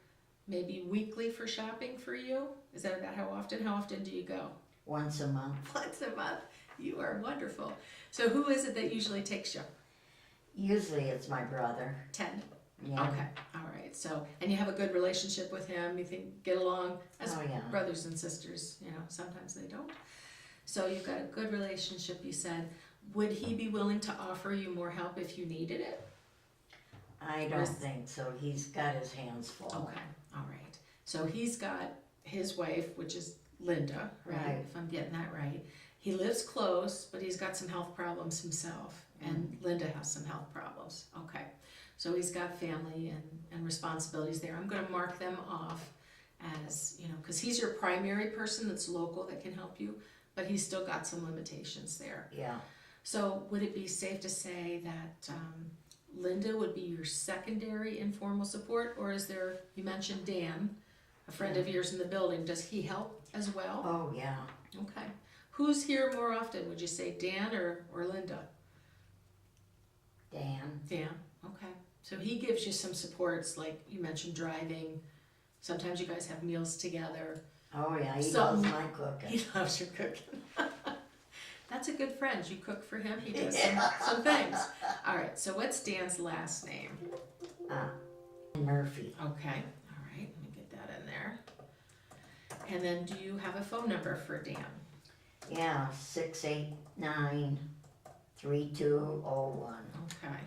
[SPEAKER 2] maybe weekly for shopping for you? Is that about how often? How often do you go?
[SPEAKER 1] Once a month.
[SPEAKER 2] Once a month. You are wonderful. So who is it that usually takes you?
[SPEAKER 1] Usually it's my brother.
[SPEAKER 2] Ted.
[SPEAKER 1] Yeah.
[SPEAKER 2] Okay, all right. So, and you have a good relationship with him. You think get along as
[SPEAKER 1] Oh, yeah.
[SPEAKER 2] brothers and sisters. You know, sometimes they don't. So you've got a good relationship. You said, would he be willing to offer you more help if you needed it?
[SPEAKER 1] I don't think so. He's got his hands full.
[SPEAKER 2] Okay, all right. So he's got his wife, which is Linda, right?
[SPEAKER 1] Right.
[SPEAKER 2] If I'm getting that right. He lives close, but he's got some health problems himself, and Linda has some health problems. Okay, so he's got family and responsibilities there. I'm gonna mark them off as, you know, because he's your primary person that's local that can help you, but he's still got some limitations there.
[SPEAKER 1] Yeah.
[SPEAKER 2] So would it be safe to say that Linda would be your secondary informal support, or is there, you mentioned Dan, a friend of yours in the building, does he help as well?
[SPEAKER 1] Oh, yeah.
[SPEAKER 2] Okay. Who's here more often? Would you say Dan or Linda?
[SPEAKER 1] Dan.
[SPEAKER 2] Dan, okay. So he gives you some supports, like you mentioned driving. Sometimes you guys have meals together.
[SPEAKER 1] Oh, yeah. He
[SPEAKER 2] Some-
[SPEAKER 1] loves my cooking.
[SPEAKER 2] He loves your cooking. That's a good friend. You cook for him, he does some things. All right, so what's Dan's last name?
[SPEAKER 1] Murphy.
[SPEAKER 2] Okay, all right, let me get that in there. And then do you have a phone number for Dan?
[SPEAKER 1] Yeah, 689-3201.
[SPEAKER 2] Okay,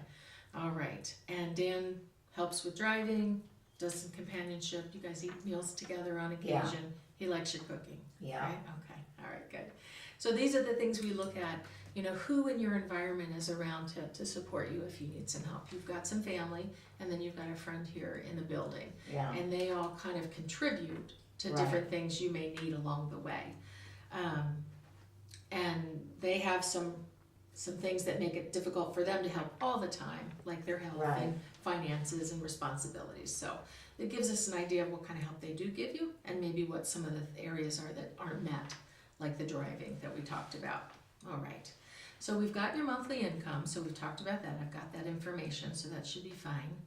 [SPEAKER 2] all right. And Dan helps with driving, does some companionship. You guys eat meals together on occasion. He likes your cooking.
[SPEAKER 1] Yeah.
[SPEAKER 2] Right? Okay, all right, good. So these are the things we look at. You know, who in your environment is around to support you if you need some help. You've got some family, and then you've got a friend here in the building.
[SPEAKER 1] Yeah.
[SPEAKER 2] And they all kind of contribute to
[SPEAKER 1] Right.
[SPEAKER 2] different things you may need along the way. And they have some things that make it difficult for them to help all the time, like their health
[SPEAKER 1] Right.
[SPEAKER 2] and finances and responsibilities. So it gives us an idea of what kind of help they do give you, and maybe what some of the areas are that aren't met, like the driving that we talked about. All right. So we've got your monthly income, so we've talked about that. I've got that information, so that should be fine.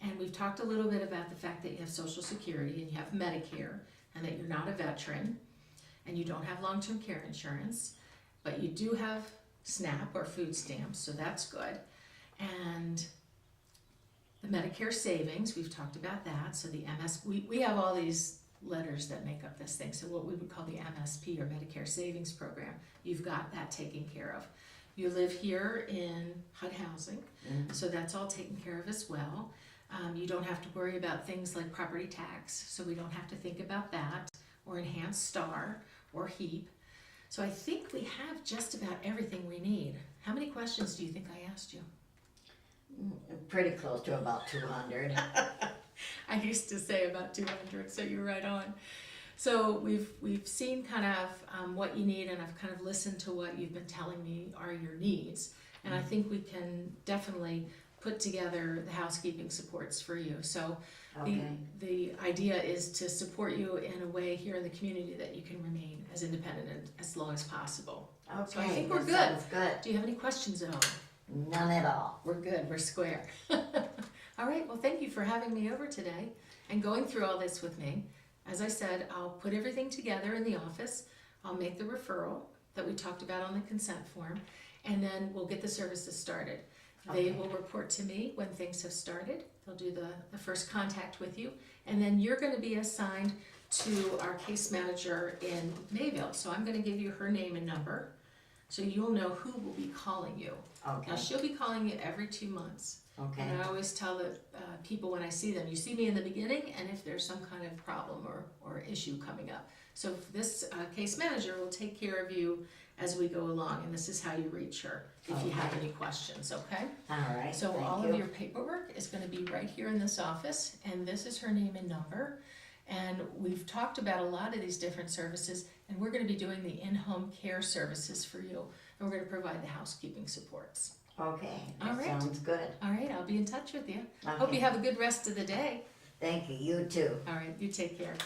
[SPEAKER 2] And we've talked a little bit about the fact that you have Social Security and you have Medicare, and that you're not a veteran, and you don't have long-term care insurance, but you do have SNAP or food stamps, so that's good. And the Medicare savings, we've talked about that. So the we have all these letters that make up this thing. So what we would call the MSP or Medicare Savings Program, you've got that taken care of. You live here in HUD housing, so that's all taken care of as well. You don't have to worry about things like property tax, so we don't have to think about that, or enhanced STAR or HEAP. So I think we have just about everything we need. How many questions do you think I asked you?
[SPEAKER 1] Pretty close to about 200.
[SPEAKER 2] I used to say about 200, so you're right on. So we've seen kind of what you need, and I've kind of listened to what you've been telling me are your needs. And I think we can definitely put together the housekeeping supports for you. So
[SPEAKER 1] Okay.
[SPEAKER 2] the idea is to support you in a way here in the community that you can remain as independent and as long as possible.
[SPEAKER 1] Okay.
[SPEAKER 2] So I think we're
[SPEAKER 1] that
[SPEAKER 2] good.
[SPEAKER 1] Sounds good.
[SPEAKER 2] Do you have any questions at all?
[SPEAKER 1] None at all.
[SPEAKER 2] We're good, we're square. All right, well, thank you for having me over today and going through all this with me. As I said, I'll put everything together in the office. I'll make the referral that we talked about on the consent form, and then we'll get the services started. They
[SPEAKER 1] Okay.
[SPEAKER 2] will report to me when things have started. They'll do the first contact with you, and then you're gonna be assigned to our case manager in Mayville. So I'm gonna give you her name and number, so you'll know who will be calling you.
[SPEAKER 1] Okay.
[SPEAKER 2] Now, she'll be calling you every 2 months.
[SPEAKER 1] Okay.
[SPEAKER 2] And I always tell the people when I see them, you see me in the beginning, and if there's some kind of problem or issue coming up. So this case manager will take care of you as we go along, and this is how you reach her if you have any questions, okay?
[SPEAKER 1] All right.
[SPEAKER 2] So
[SPEAKER 1] Thank
[SPEAKER 2] all
[SPEAKER 1] you.
[SPEAKER 2] of your paperwork is gonna be right here in this office, and this is her name and number. And we've talked about a lot of these different services, and we're gonna be doing the in-home care services for you, and we're gonna provide the housekeeping supports.
[SPEAKER 1] Okay,
[SPEAKER 2] All
[SPEAKER 1] that
[SPEAKER 2] right.
[SPEAKER 1] sounds good.
[SPEAKER 2] All right, I'll be in touch with you. Hope
[SPEAKER 1] Okay.
[SPEAKER 2] you have a good rest of the day.
[SPEAKER 1] Thank you, you too.
[SPEAKER 2] All right, you take care.